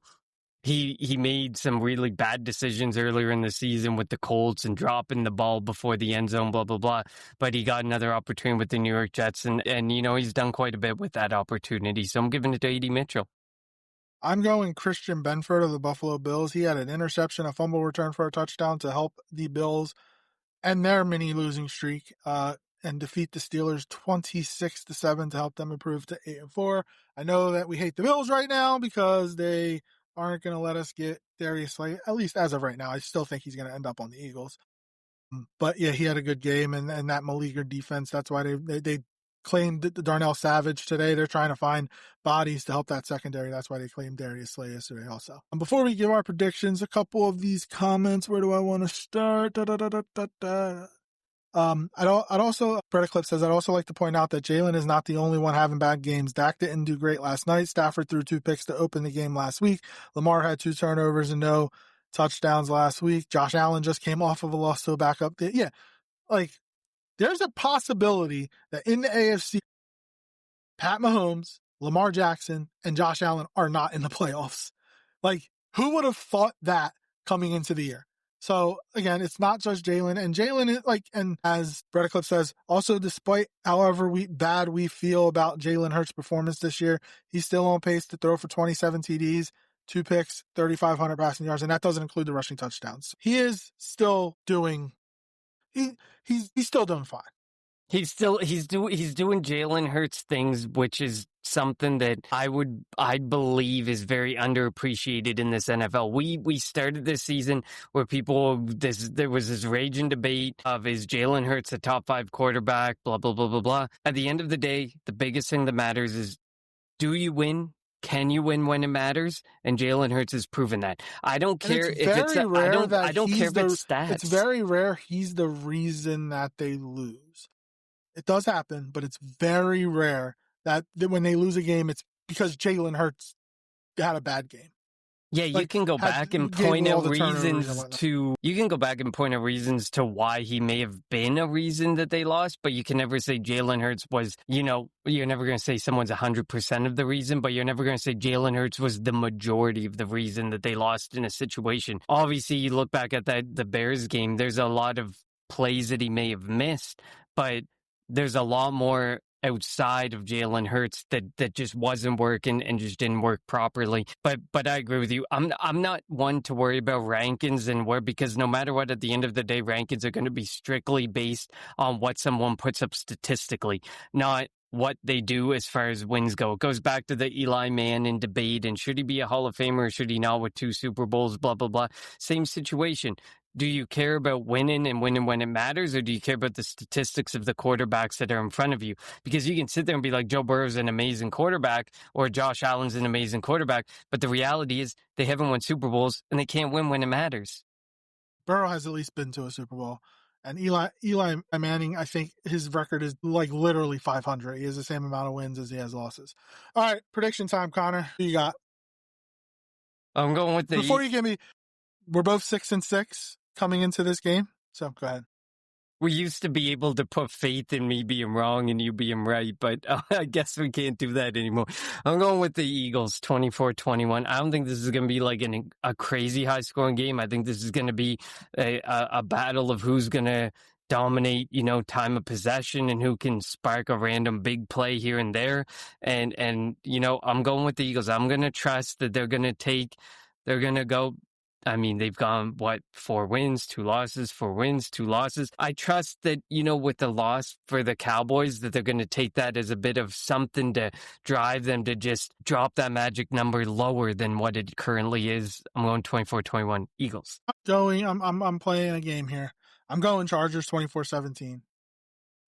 he made some really bad decisions earlier in the season with the Colts and dropping the ball before the end zone, blah, blah, blah. But he got another opportunity with the New York Jets, and he's done quite a bit with that opportunity. So I'm giving it to A.D. Mitchell. I'm going Christian Benford of the Buffalo Bills. He had an interception, a fumble return for a touchdown to help the Bills and their mini losing streak and defeat the Steelers 26-7 to help them improve to 8-4. I know that we hate the Bills right now because they aren't going to let us get Darius Slay, at least as of right now. I still think he's going to end up on the Eagles. But yeah, he had a good game, and that meleaguered defense, that's why they claimed Darnell Savage today. They're trying to find bodies to help that secondary. That's why they claimed Darius Slay yesterday also. Before we give our predictions, a couple of these comments. Where do I want to start? Brett Eclipse says, I'd also like to point out that Jalen is not the only one having bad games. Dak didn't do great last night. Stafford threw 2 picks to open the game last week. Lamar had 2 turnovers and no touchdowns last week. Josh Allen just came off of a loss to a backup. Yeah, there's a possibility that in the AFC, Pat Mahomes, Lamar Jackson, and Josh Allen are not in the playoffs. Who would have thought that coming into the year? So again, it's not just Jalen, and Jalen and as Brett Eclipse says, also despite however bad we feel about Jalen Hurts' performance this year, he's still on pace to throw for 27 TDs, 2 picks, 3,500 passing yards, and that doesn't include the rushing touchdowns. He is still doing, he's still doing fine. He's doing Jalen Hurts things, which is something that I believe is very underappreciated in this NFL. We started this season where there was this raging debate of, is Jalen Hurts a top 5 quarterback, blah, blah, blah, blah, blah. At the end of the day, the biggest thing that matters is, do you win? Can you win when it matters? And Jalen Hurts has proven that. I don't care if it's stats. It's very rare he's the reason that they lose. It does happen, but it's very rare that when they lose a game, it's because Jalen Hurts had a bad game. Yeah, you can go back and point out reasons to why he may have been a reason that they lost, but you can never say Jalen Hurts was, you're never going to say someone's 100% of the reason, but you're never going to say Jalen Hurts was the majority of the reason that they lost in a situation. Obviously, you look back at the Bears game, there's a lot of plays that he may have missed, but there's a lot more outside of Jalen Hurts that just wasn't working and just didn't work properly. But I agree with you. I'm not one to worry about rankings and where, because no matter what, at the end of the day, rankings are going to be strictly based on what someone puts up statistically, not what they do as far as wins go. It goes back to the Eli Manning debate, and should he be a Hall of Famer or should he not with 2 Super Bowls, blah, blah, blah. Same situation. Do you care about winning and winning when it matters, or do you care about the statistics of the quarterbacks that are in front of you? Because you can sit there and be like, Joe Burrow's an amazing quarterback or Josh Allen's an amazing quarterback, but the reality is they haven't won Super Bowls and they can't win when it matters. Burrow has at least been to a Super Bowl. And Eli Manning, I think his record is like literally 500. He has the same amount of wins as he has losses. All right, prediction time, Connor. Who you got? I'm going with the... Before you give me... We're both 6-6 coming into this game. So go ahead. We used to be able to put faith in me being wrong and you being right, but I guess we can't do that anymore. I'm going with the Eagles, 24-21. I don't think this is going to be like a crazy high-scoring game. I think this is going to be a battle of who's going to dominate, time of possession and who can spark a random big play here and there. And I'm going with the Eagles. I'm going to trust that they're going to go. I mean, they've gone, 4 wins, 2 losses, 4 wins, 2 losses. I trust that, with the loss for the Cowboys, that they're going to take that as a bit of something to drive them to just drop that magic number lower than what it currently is. I'm going 24-21 Eagles. I'm playing a game here. I'm going Chargers 24-17.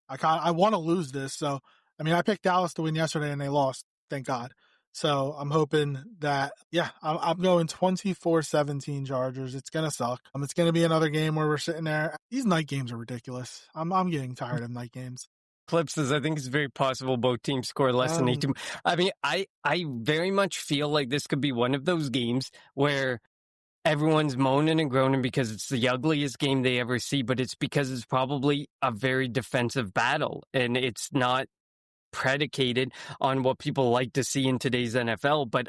I want to lose this. So, I picked Dallas to win yesterday and they lost. Thank God. So I'm hoping that, I'm going 24-17 Chargers. It's going to suck. It's going to be another game where we're sitting there. These night games are ridiculous. I'm getting tired of night games. Clip says, I think it's very possible both teams score less than 18. I very much feel like this could be one of those games where everyone's moaning and groaning because it's the ugliest game they ever see, but it's because it's probably a very defensive battle and it's not predicated on what people like to see in today's NFL, but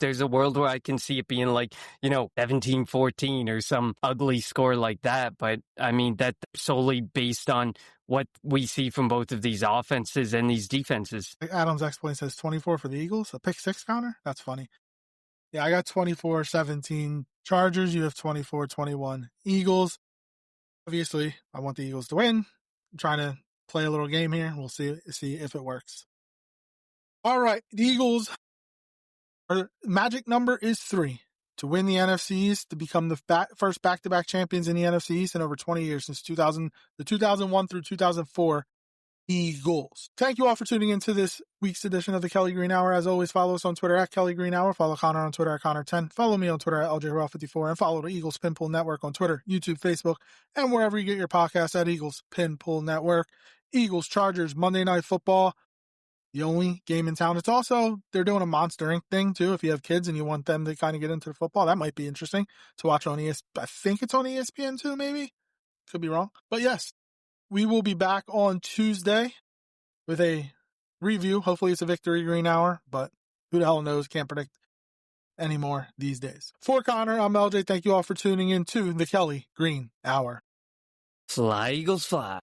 there's a world where I can see it being like, 17-14 or some ugly score like that. But that's solely based on what we see from both of these offenses and these defenses. Adam's X-Point says 24 for the Eagles, a pick 6 counter. That's funny. Yeah, I got 24-17 Chargers. You have 24-21 Eagles. Obviously, I want the Eagles to win. I'm trying to play a little game here. We'll see if it works. All right. The Eagles, our magic number is 3 to win the NFC East, to become the first back-to-back champions in the NFC East in over 20 years, since the 2001 through 2004 Eagles. Thank you all for tuning into this week's edition of the Kelly Green Hour. As always, follow us on Twitter at Kelly Green Hour. Follow Connor on Twitter at Connor10. Follow me on Twitter at LJRaw54. And follow the Eagles Pinpool Network on Twitter, YouTube, Facebook, and wherever you get your podcasts at Eagles Pinpool Network. Eagles, Chargers, Monday Night Football. The only game in town. It's also, they're doing a Monster Inc. thing too. If you have kids and you want them to kind of get into the football, that might be interesting to watch on ESPN. I think it's on ESPN too, maybe. Could be wrong. But yes, we will be back on Tuesday with a review. Hopefully it's a Victory Green Hour, but who the hell knows? Can't predict anymore these days. For Connor, I'm LJ. Thank you all for tuning in to the Kelly Green Hour. Fly, Eagles, fly.